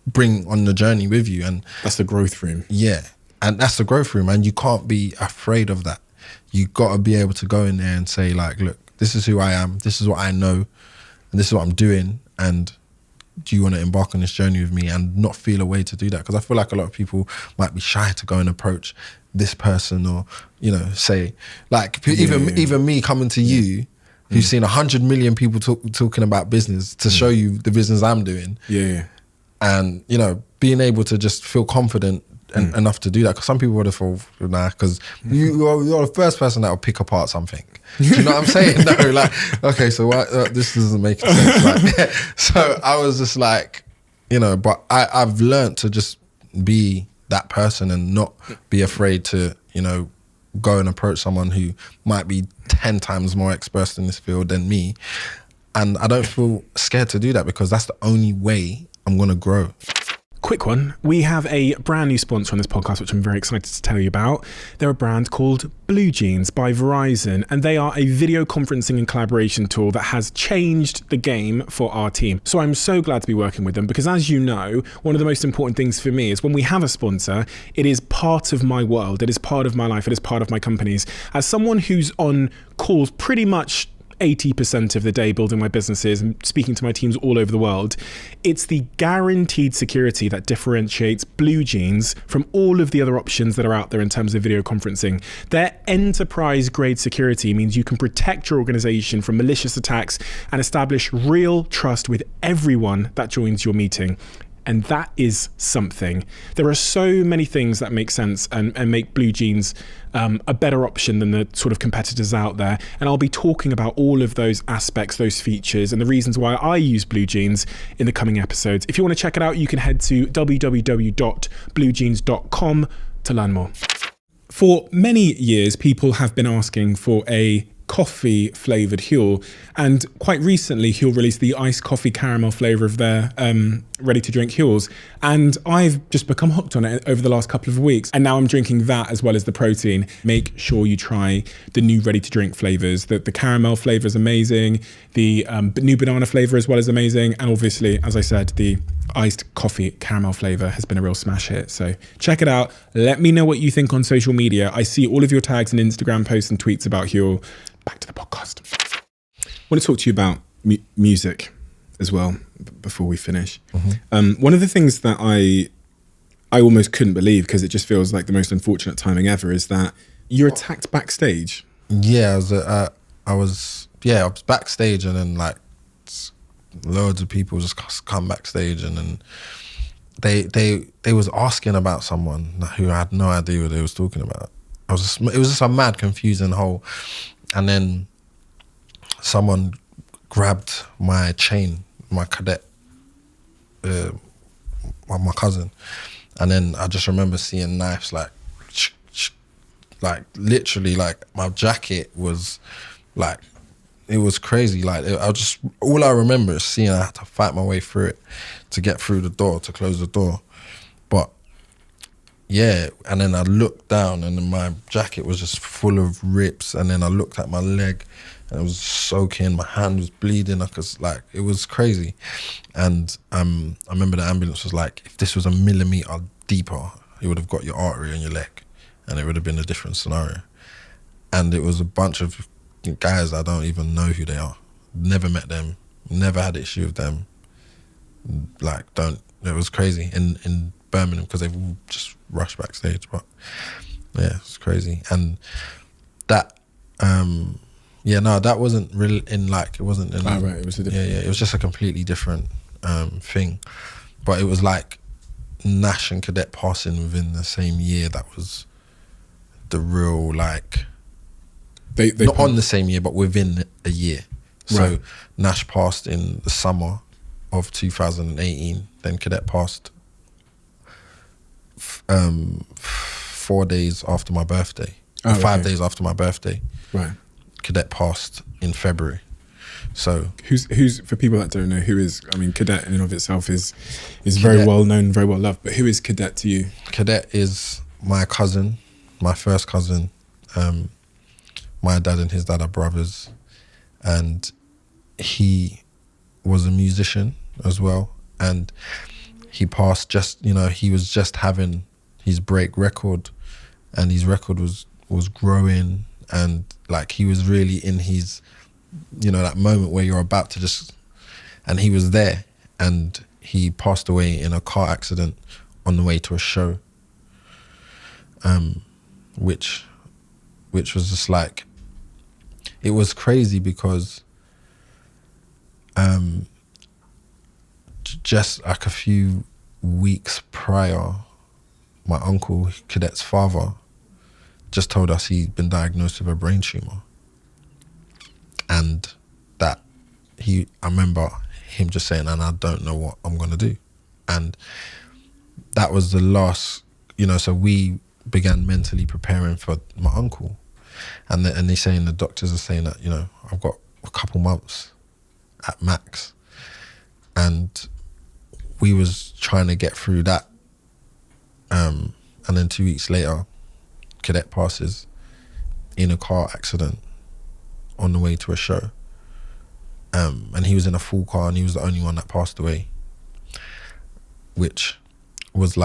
bring on the journey with you. And that's the growth room. Yeah, and that's the growth room, and you can't be afraid of that. You got to be able to go in there and say like, look, this is who I am, this is what I know, and this is what I'm doing, and do you want to embark on this journey with me, and not feel a way to do that? Because I feel like a lot of people might be shy to go and approach this person, or, you know, say like even me coming to you, who's seen 100 million people talking about business, to show you the business I'm doing. And, you know, being able to just feel confident enough to do that, because some people would have thought, nah, because you're the first person that will pick apart something. Do you know what I'm saying? No, like, okay, so this doesn't make sense. Like, so I was just like, you know, but I've learned to just be that person and not be afraid to, you know, go and approach someone who might be 10 times more expert in this field than me. And I don't feel scared to do that, because that's the only way I'm going to grow. Quick one. We have a brand new sponsor on this podcast, which I'm very excited to tell you about. They're a brand called Blue Jeans by Verizon, and they are a video conferencing and collaboration tool that has changed the game for our team. So I'm so glad to be working with them, because as you know, one of the most important things for me is when we have a sponsor, it is part of my world, it is part of my life, it is part of my company's. As someone who's on calls pretty much 80% of the day building my businesses and speaking to my teams all over the world, it's the guaranteed security that differentiates Blue Jeans from all of the other options that are out there in terms of video conferencing. Their enterprise grade security means you can protect your organization from malicious attacks and establish real trust with everyone that joins your meeting. And that is something. There are so many things that make sense and make Blue Jeans a better option than the sort of competitors out there. And I'll be talking about all of those aspects, those features, and the reasons why I use Blue Jeans in the coming episodes. If you want to check it out, you can head to www.bluejeans.com to learn more. For many years, people have been asking for a coffee flavoured Huel, and quite recently Huel released the iced coffee caramel flavour of their ready to drink Huels, and I've just become hooked on it over the last couple of weeks, and now I'm drinking that as well as the protein. Make sure you try the new ready to drink flavours. The caramel flavour is amazing, the new banana flavour as well is amazing, and obviously, as I said, the iced coffee caramel flavour has been a real smash hit. So check it out. Let me know what you think on social media. I see all of your tags and Instagram posts and tweets about Huel. Back to the podcast. I want to talk to you about music as well before we finish. One of the things that I almost couldn't believe, because it just feels like the most unfortunate timing ever, is that you're attacked backstage. Yeah, I was backstage, and then like loads of people just come backstage, and then they was asking about someone who I had no idea what they was talking about. It was just a mad, confusing whole. And then someone grabbed my chain, my cadet, my cousin, and then I just remember seeing knives like literally like my jacket was like, it was crazy. Like all I remember is seeing I had to fight my way through it to get through the door, to close the door. But yeah, and then I looked down and then my jacket was just full of rips, and then I looked at my leg and it was soaking, my hand was bleeding, it was crazy. And I remember the ambulance was like, if this was a millimetre deeper, it would have got your artery in your leg and it would have been a different scenario. And it was a bunch of guys I don't even know who they are. Never met them, never had an issue with them. It was crazy in Birmingham because they've all just rushed backstage. But yeah, it's crazy. And that, that wasn't really it wasn't in. Right, it was a different. Yeah, it was just a completely different thing. But it was like Nash and Cadet passing within the same year. That was the real They not on the same year, but within a year. So right. Nash passed in the summer of 2018. Then Cadet passed 4 days after my birthday. 5 days after my birthday. Right. Cadet passed in February. So who's for people that don't know, who is, I mean, Cadet in and of itself is Cadet, very well known, very well loved, but who is Cadet to you? Cadet is my cousin, my first cousin. My dad and his dad are brothers, and he was a musician as well, and he passed he was just having his break record, and his record was growing, and he was really in his, that moment where you're about to and he was there, and he passed away in a car accident on the way to a show, which was just it was crazy because just a few weeks prior, my uncle, Cadet's father, just told us he'd been diagnosed with a brain tumour. And that I remember him just saying, and I don't know what I'm going to do. And that was the last, so we began mentally preparing for my uncle. And they're saying, the doctors are saying that, I've got a couple months at max. And we was trying to get through that. And then 2 weeks later, Cadet passes in a car accident on the way to a show. And he was in a full car and he was the only one that passed away. Which was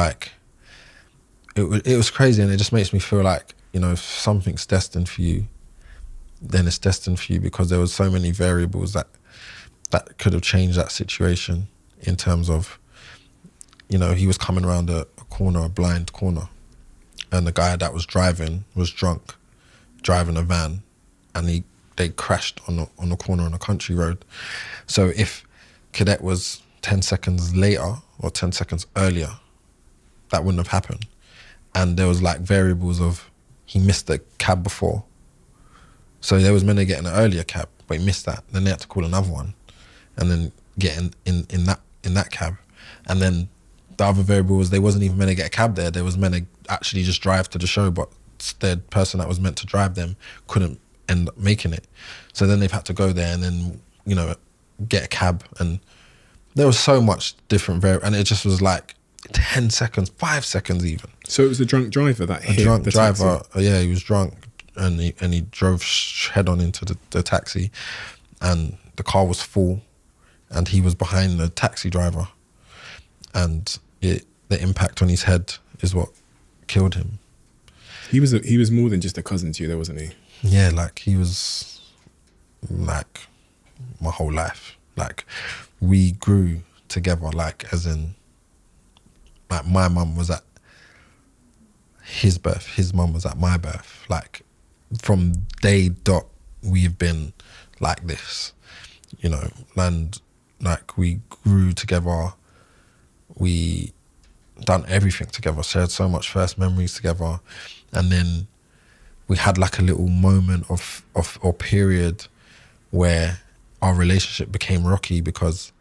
it was crazy, and it just makes me feel like, if something's destined for you, then it's destined for you, because there was so many variables that could have changed that situation in terms of, he was coming around a corner, a blind corner, and the guy that was driving was drunk, driving a van, and they crashed on the corner on a country road. So if Cadet was 10 seconds later or 10 seconds earlier, that wouldn't have happened. And there was variables of, he missed the cab before. So they was meant to get an earlier cab, but he missed that. Then they had to call another one and then get in that cab. And then the other variable was they wasn't even meant to get a cab there. They was meant to actually just drive to the show, but the person that was meant to drive them couldn't end up making it. So then they've had to go there and then, get a cab. And there was so much different and it just was 10 seconds, 5 seconds even. So it was a drunk driver that hit drunk the driver, taxi. Yeah, he was drunk, and he drove head on into the taxi, and the car was full, and he was behind the taxi driver, and the impact on his head is what killed him. He was more than just a cousin to you, though, wasn't he? Yeah, he was my whole life. We grew together, as in, my mum was at his birth, his mum was at my birth. From day dot, we've been like this, and we grew together. We done everything together, shared so much first memories together, and then we had a little moment or period where our relationship became rocky because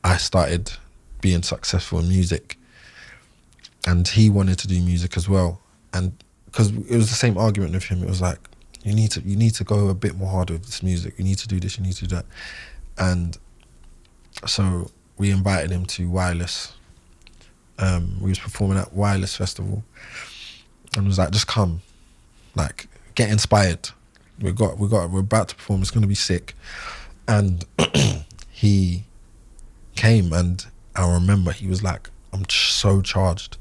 I started being successful in music, and he wanted to do music as well. And because it was the same argument with him, it was like, you need to go a bit more hard with this music. You need to do this. You need to do that. And so we invited him to Wireless. We was performing at Wireless Festival, and was like, just come, like, get inspired. We're about to perform. It's gonna be sick. And he came, and I remember he was like, I'm so charged.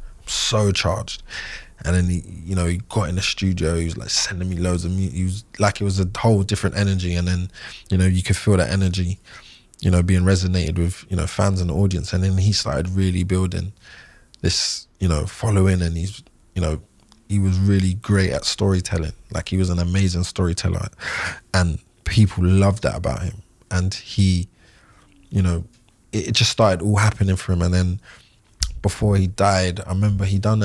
And then he got in the studio. He was like sending me loads of music. He was like, it was a whole different energy. And then, you could feel that energy, being resonated with, fans and the audience. And then he started really building this, following. And he was really great at storytelling. Like, he was an amazing storyteller, and people loved that about him. And he, it just started all happening for him. And then before he died, I remember he done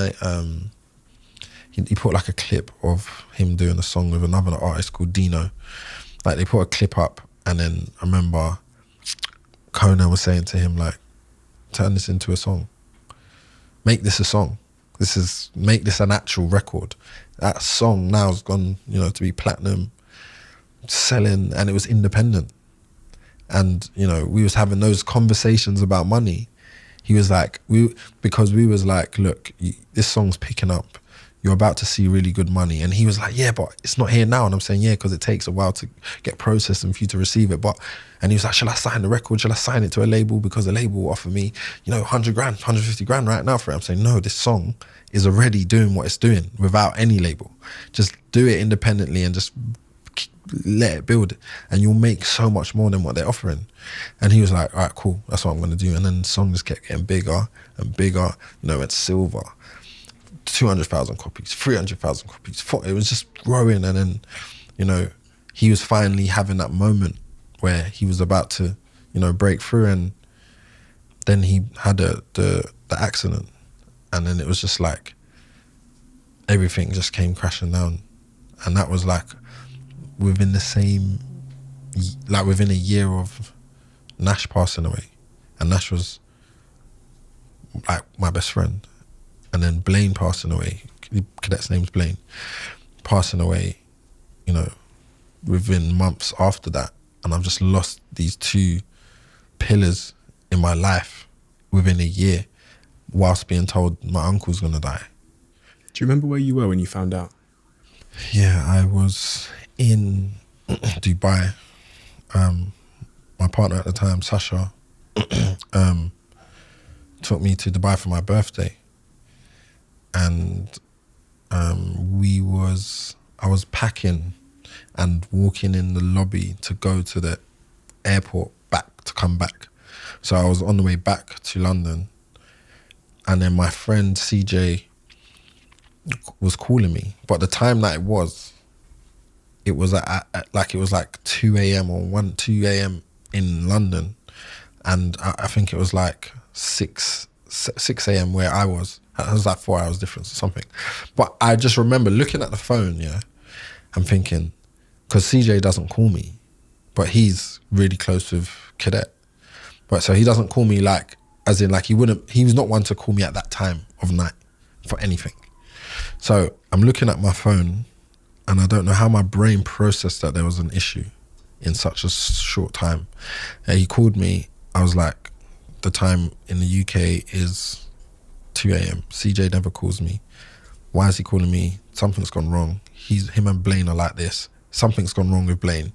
he put like a clip of him doing a song with another artist called Dino. Like, they put a clip up, and then I remember Konan was saying to him, like, turn this into a song. Make this a song. Make this an actual record. That song now has gone, to be platinum, selling, and it was independent. And, we was having those conversations about money. He was like, because we was like, look, this song's picking up. You're about to see really good money. And he was like, yeah, but it's not here now. And I'm saying, yeah, because it takes a while to get processed and for you to receive it. And he was like, shall I sign the record? Shall I sign it to a label? Because the label will offer me, 100 grand, 150 grand right now for it. I'm saying, no, this song is already doing what it's doing without any label. Just do it independently and just let it build, and you'll make so much more than what they're offering. And he was like, all right, cool, that's what I'm going to do. And then the song just kept getting bigger and bigger. It's silver. 200,000 copies, 300,000 copies. It was just growing. And then, he was finally having that moment where he was about to, break through. And then he had the accident. And then it was just like, everything just came crashing down. And that was like, within a year of Nash passing away. And Nash was like my best friend. And then Blaine passing away, Cadet's name's Blaine, passing away, within months after that. And I've just lost these two pillars in my life within a year, whilst being told my uncle's gonna die. Do you remember where you were when you found out? Yeah, I was in Dubai. My partner at the time, Sasha, took me to Dubai for my birthday. And I was packing and walking in the lobby to go to the airport to come back. So I was on the way back to London, and then my friend CJ was calling me. But the time that it was like 2 a.m. or 2 a.m. in London, and I think it was like 6 a.m. where I was. It was like 4 hours difference or something. But I just remember looking at the phone, and thinking, because CJ doesn't call me, but he's really close with Cadet. But so he doesn't call me like, as in like he was not one to call me at that time of night for anything. So I'm looking at my phone, and I don't know how my brain processed that there was an issue in such a short time. And he called me. I was like, the time in the UK is 2 a.m. CJ never calls me. Why is he calling me? Something's gone wrong. Him and Blaine are like this. Something's gone wrong with Blaine.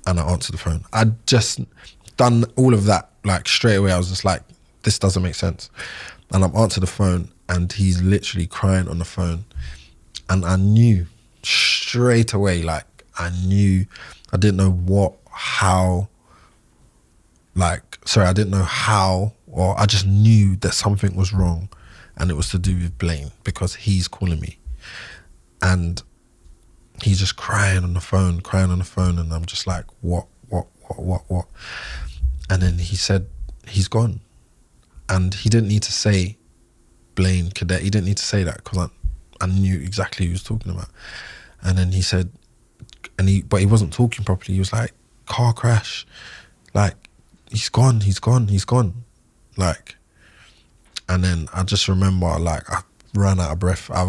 And I answered the phone. I'd just done all of that, like, straight away. I was just like, this doesn't make sense. And I'm answered the phone, and he's literally crying on the phone. And I knew straight away, like, I didn't know how, or I just knew that something was wrong. And it was to do with Blaine, because he's calling me. And he's just crying on the phone. And I'm just like, what? And then he said, he's gone. And he didn't need to say Blaine, Cadet. He didn't need to say that, because I knew exactly who he was talking about. And then he said, but he wasn't talking properly. He was like, car crash, like, he's gone. Like, and then I just remember, like, I ran out of breath. I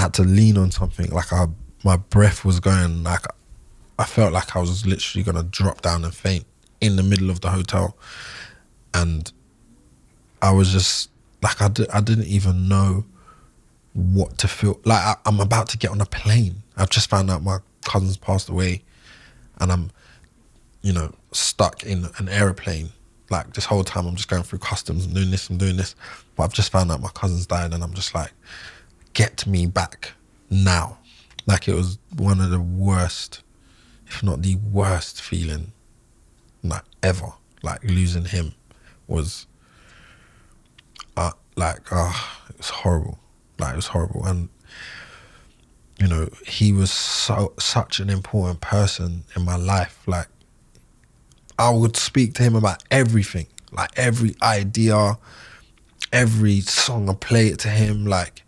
had to lean on something. Like, my breath was going, like, I felt like I was literally gonna drop down and faint in the middle of the hotel. And I was just, like, I didn't even know what to feel. Like, I'm about to get on a plane. I've just found out my cousin's passed away, and I'm, you know, stuck in an aeroplane. Like, this whole time I'm just going through customs and doing this. But I've just found out my cousin's died, and I'm just like, get me back now. Like, it was one of the worst, if not the worst feeling, like, ever. Like, losing him was, it was horrible. Like, it was horrible. And, you know, he was such an important person in my life. Like, I would speak to him about everything, like every idea, every song. I play it to him, like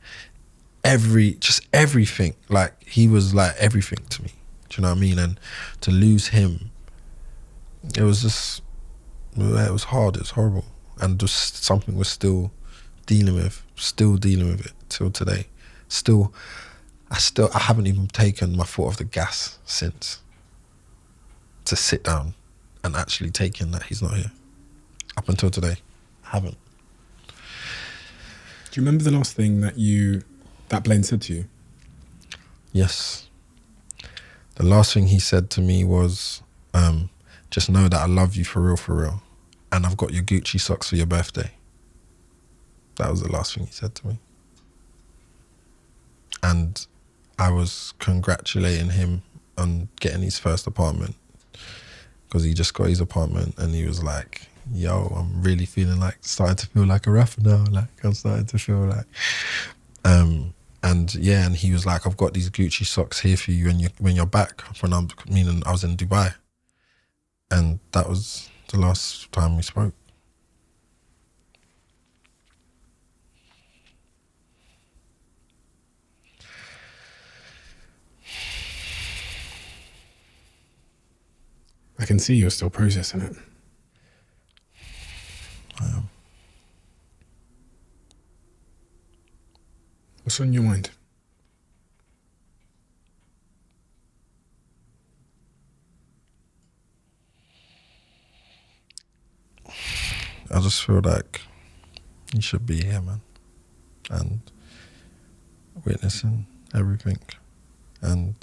everything. Like, he was like everything to me. Do you know what I mean? And to lose him, it was just, it was hard. It was horrible, and just something we're still dealing with it till today. I haven't even taken my foot off the gas since, to sit down and actually take in that he's not here. Up until today, I haven't. Do you remember the last thing that Blaine said to you? Yes. The last thing he said to me was, just know that I love you for real. And I've got your Gucci socks for your birthday. That was the last thing he said to me. And I was congratulating him on getting his first apartment, because he just got his apartment, and he was like, yo, I'm really starting to feel like a rapper now. Like, I'm starting to feel like, and he was like, I've got these Gucci socks here for you when you're back. Meaning I was in Dubai. And that was the last time we spoke. I can see you're still processing it. I am. What's on your mind? I just feel like you should be here, man, and witnessing everything. And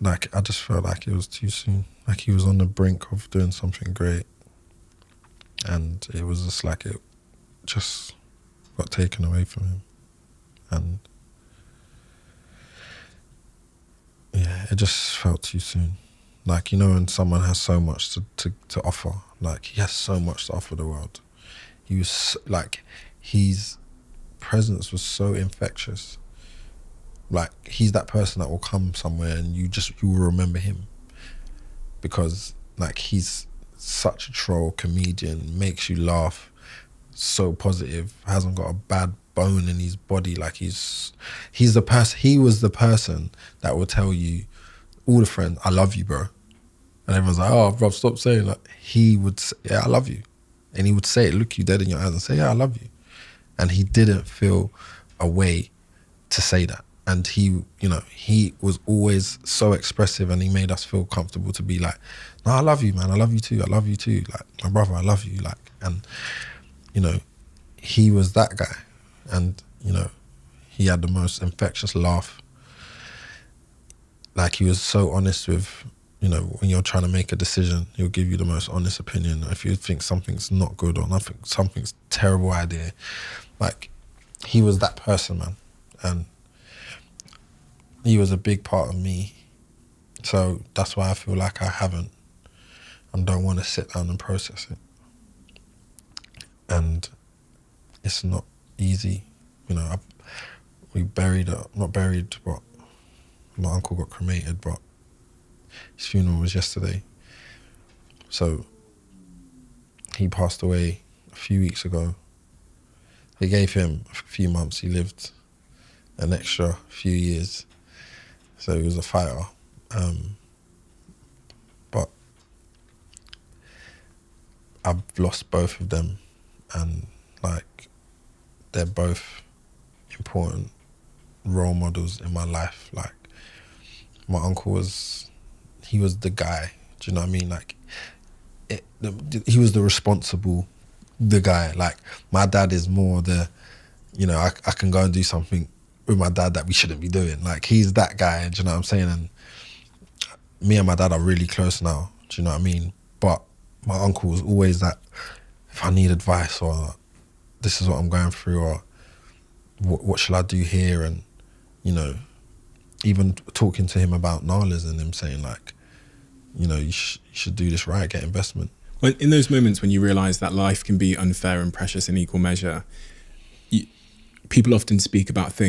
like, I just felt like it was too soon. Like, he was on the brink of doing something great, and it was just like it just got taken away from him. And yeah, it just felt too soon. Like, you know, when someone has so much to offer, like, he has so much to offer the world. He was like, his presence was so infectious. Like, he's that person that will come somewhere and you will remember him, because like, he's such a troll comedian, makes you laugh, so positive, hasn't got a bad bone in his body. Like, he was the person that will tell you, all the friends, I love you, bro. And everyone's like, oh, bro, stop saying that. He would say, yeah, I love you. And he would say it, look you dead in your eyes and say, yeah, I love you. And he didn't feel a way to say that. And he was always so expressive, and he made us feel comfortable to be like, no, I love you, man. I love you too. I love you too. Like, my brother, I love you. Like, and, you know, he was that guy. And, you know, he had the most infectious laugh. Like, he was so honest with, you know, when you're trying to make a decision, he'll give you the most honest opinion. If you think something's not good or nothing, something's terrible idea, like, he was that person, man. And he was a big part of me. So that's why I feel like I haven't and don't want to sit down and process it. And it's not easy. You know, not buried, but my uncle got cremated, but his funeral was yesterday. So he passed away a few weeks ago. They gave him a few months. He lived an extra few years. So he was a fighter. But I've lost both of them, and like they're both important role models in my life. Like my uncle he was the guy. Do you know what I mean? Like he was the guy. Like my dad is more the, you know, I can go and do something with my dad that we shouldn't be doing. Like he's that guy. Do you know what I'm saying? And me and my dad are really close now. Do you know what I mean? But my uncle was always that, if I need advice or this is what I'm going through or what shall I do here, and you know, even talking to him about Nalas and him saying like, you know, you should do this right, get investment. Well, in those moments when you realise that life can be unfair and precious in equal measure, people often speak about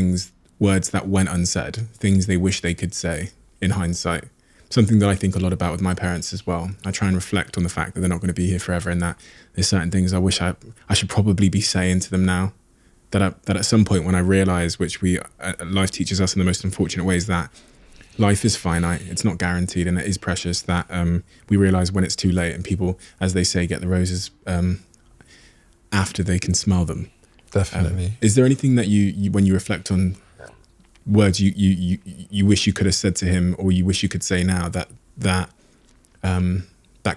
words that went unsaid, things they wish they could say in hindsight. Something that I think a lot about with my parents as well. I try and reflect on the fact that they're not going to be here forever, and that there's certain things I wish I should probably be saying to them now. That at some point when I realise, which life teaches us in the most unfortunate ways, that life is finite, it's not guaranteed, and it is precious, that we realise when it's too late, and people, as they say, get the roses after they can smell them. Definitely. Is there anything that you when you reflect on words you wish you could have said to him, or you wish you could say now that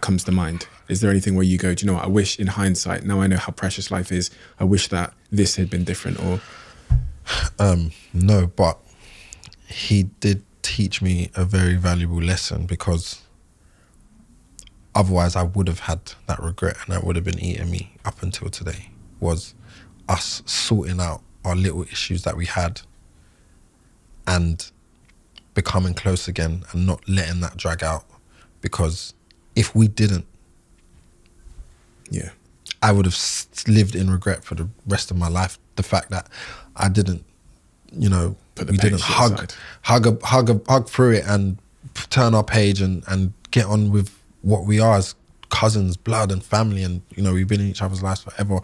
comes to mind? Is there anything where you go, do you know what, I wish in hindsight, now I know how precious life is, I wish that this had been different? Or no, but he did teach me a very valuable lesson, because otherwise I would have had that regret and that would have been eating me up until today, was us sorting out our little issues that we had and becoming close again and not letting that drag out. Because if we didn't, I would have lived in regret for the rest of my life. The fact that I didn't, you know, we didn't hug through it and turn our page and get on with what we are as cousins, blood and family, and you know, we've been in each other's lives forever.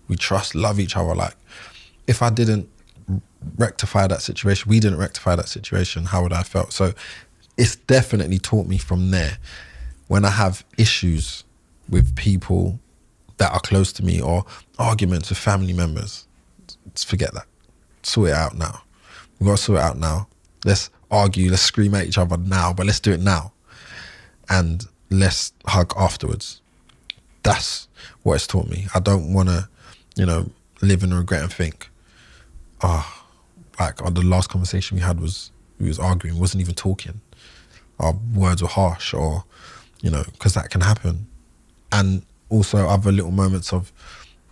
We trust, love each other. Like, if I didn't rectify that situation, we didn't rectify that situation, how would I have felt? So it's definitely taught me from there, when I have issues with people that are close to me or arguments with family members, just forget that. Sort it out now. We've got to sort it out now. Let's argue, let's scream at each other now, but let's do it now. And let's hug afterwards. That's what it's taught me. I don't want to, you know, live in regret and think, like the last conversation we had was, we was arguing, wasn't even talking. Our words were harsh, or, you know, because that can happen. And also other little moments of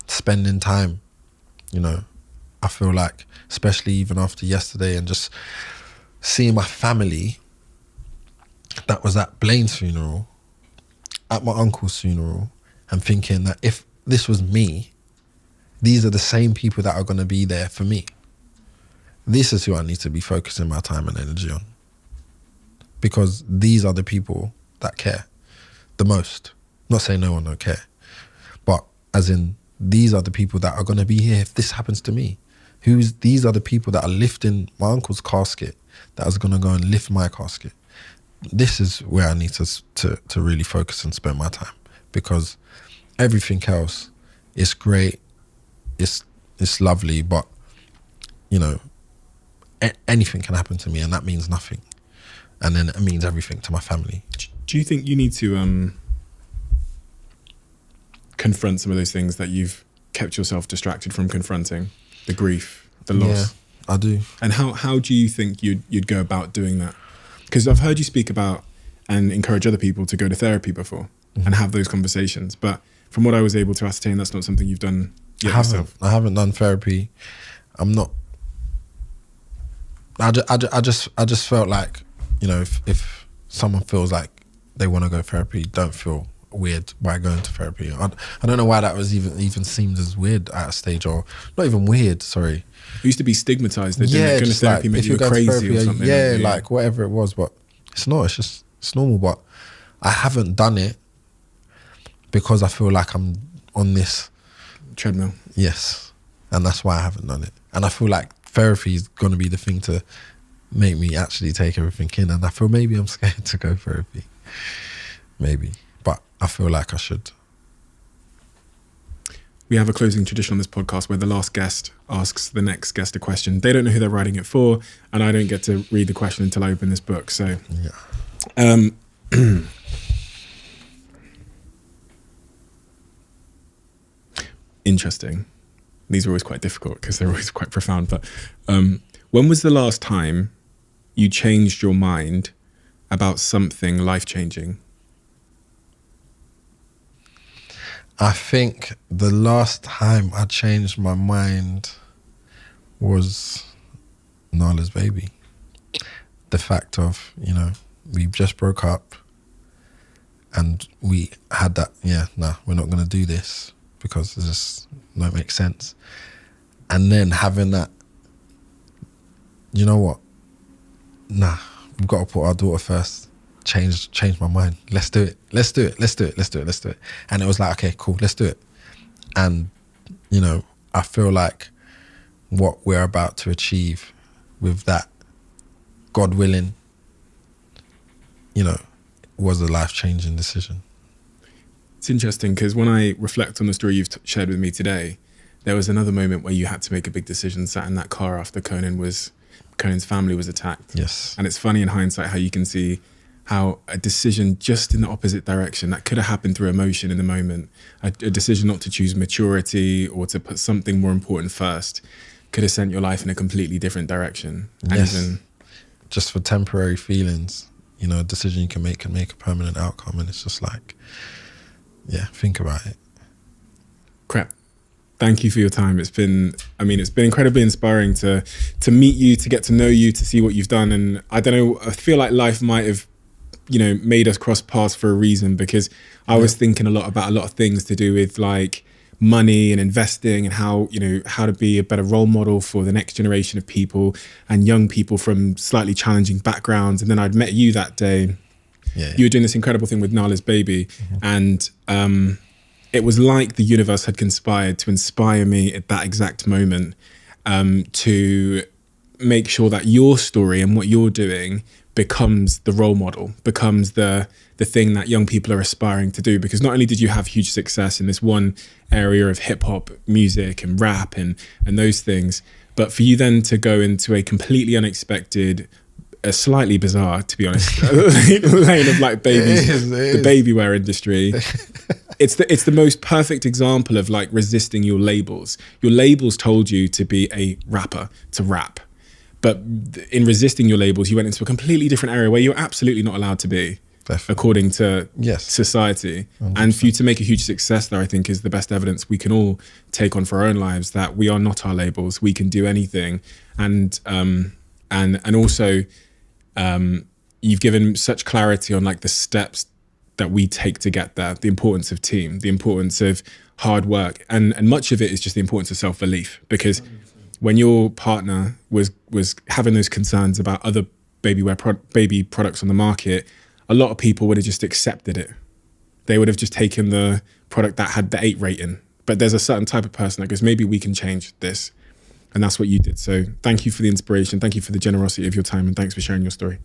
spending time, you know. I feel like, especially even after yesterday and just seeing my family that was at Blaine's funeral, at my uncle's funeral, and thinking that if this was me, these are the same people that are going to be there for me. This is who I need to be focusing my time and energy on, because these are the people that care the most. Not saying no one don't care, but as in, these are the people that are going to be here if this happens to me. These are the people that are lifting my uncle's casket, that is going to go and lift my casket. This is where I need to really focus and spend my time, because everything else is great, it's lovely, but you know, anything can happen to me, and that means nothing, and then it means everything to my family. Do you think you need to confront some of those things that you've kept yourself distracted from confronting? The grief, the loss. Yeah, I do. And how do you think you'd go about doing that? Because I've heard you speak about and encourage other people to go to therapy before and have those conversations. But from what I was able to ascertain, that's not something you've done yet yourself. I haven't done therapy. I'm not. I just felt like, you know, if someone feels like they want to go to therapy, don't feel weird by going to therapy. I don't know why that was even seemed as weird at a stage, or not even weird, sorry. It used to be stigmatized. They didn't go to therapy, maybe you're crazy therapy, or something. Yeah, like whatever it was, but it's not, it's normal. But I haven't done it because I feel like I'm on this treadmill. Yes. And that's why I haven't done it. And I feel like therapy is going to be the thing to make me actually take everything in. And I feel maybe I'm scared to go therapy. Maybe. But I feel like I should. we have a closing tradition on this podcast where the last guest asks the next guest a question. They don't know who they're writing it for, and I don't get to read the question until I open this book. So, interesting. These are always quite difficult because they're always quite profound. But when was the last time you changed your mind about something life-changing? I think the last time I changed my mind was Nala's baby. The fact of, we just broke up and we had that, we're not going to do this because it just don't make sense. And then having that, you know what? Nah, we've got to put our daughter first. Change my mind. Let's do it. And it was like, okay, cool, let's do it. And, I feel like what we're about to achieve with that, God willing, was a life-changing decision. It's interesting because when I reflect on the story you've shared with me today, there was another moment where you had to make a big decision, sat in that car after Conan's family was attacked. Yes. And it's funny in hindsight how you can see how a decision just in the opposite direction that could have happened through emotion in the moment, a decision not to choose maturity or to put something more important first, could have sent your life in a completely different direction. And yes. Just for temporary feelings, a decision you can make a permanent outcome. And it's just like, think about it. Krept, thank you for your time. It's been incredibly inspiring to meet you, to get to know you, to see what you've done. And I don't know, I feel like life might have, made us cross paths for a reason, because I was thinking a lot about a lot of things to do with like money and investing and how to be a better role model for the next generation of people and young people from slightly challenging backgrounds. And then I'd met you that day. You were doing this incredible thing with Nala's baby. And it was like the universe had conspired to inspire me at that exact moment to make sure that your story and what you're doing becomes the role model, becomes the thing that young people are aspiring to do. Because not only did you have huge success in this one area of hip hop music and rap and those things, but for you then to go into a completely unexpected, a slightly bizarre, to be honest, lane of like babies, the baby wear industry. It's the most perfect example of like resisting your labels. Your labels told you to be a rapper, to rap. But in resisting your labels, you went into a completely different area where you're absolutely not allowed to be, according to society. 100%. And for you to make a huge success there, I think, is the best evidence we can all take on for our own lives, that we are not our labels. We can do anything. And also, you've given such clarity on like the steps that we take to get there, the importance of team, the importance of hard work. And much of it is just the importance of self-belief, because when your partner was having those concerns about other baby products on the market, a lot of people would have just accepted it. They would have just taken the product that had the 8 rating. But there's a certain type of person that goes, maybe we can change this. And that's what you did. So thank you for the inspiration. Thank you for the generosity of your time. And thanks for sharing your story.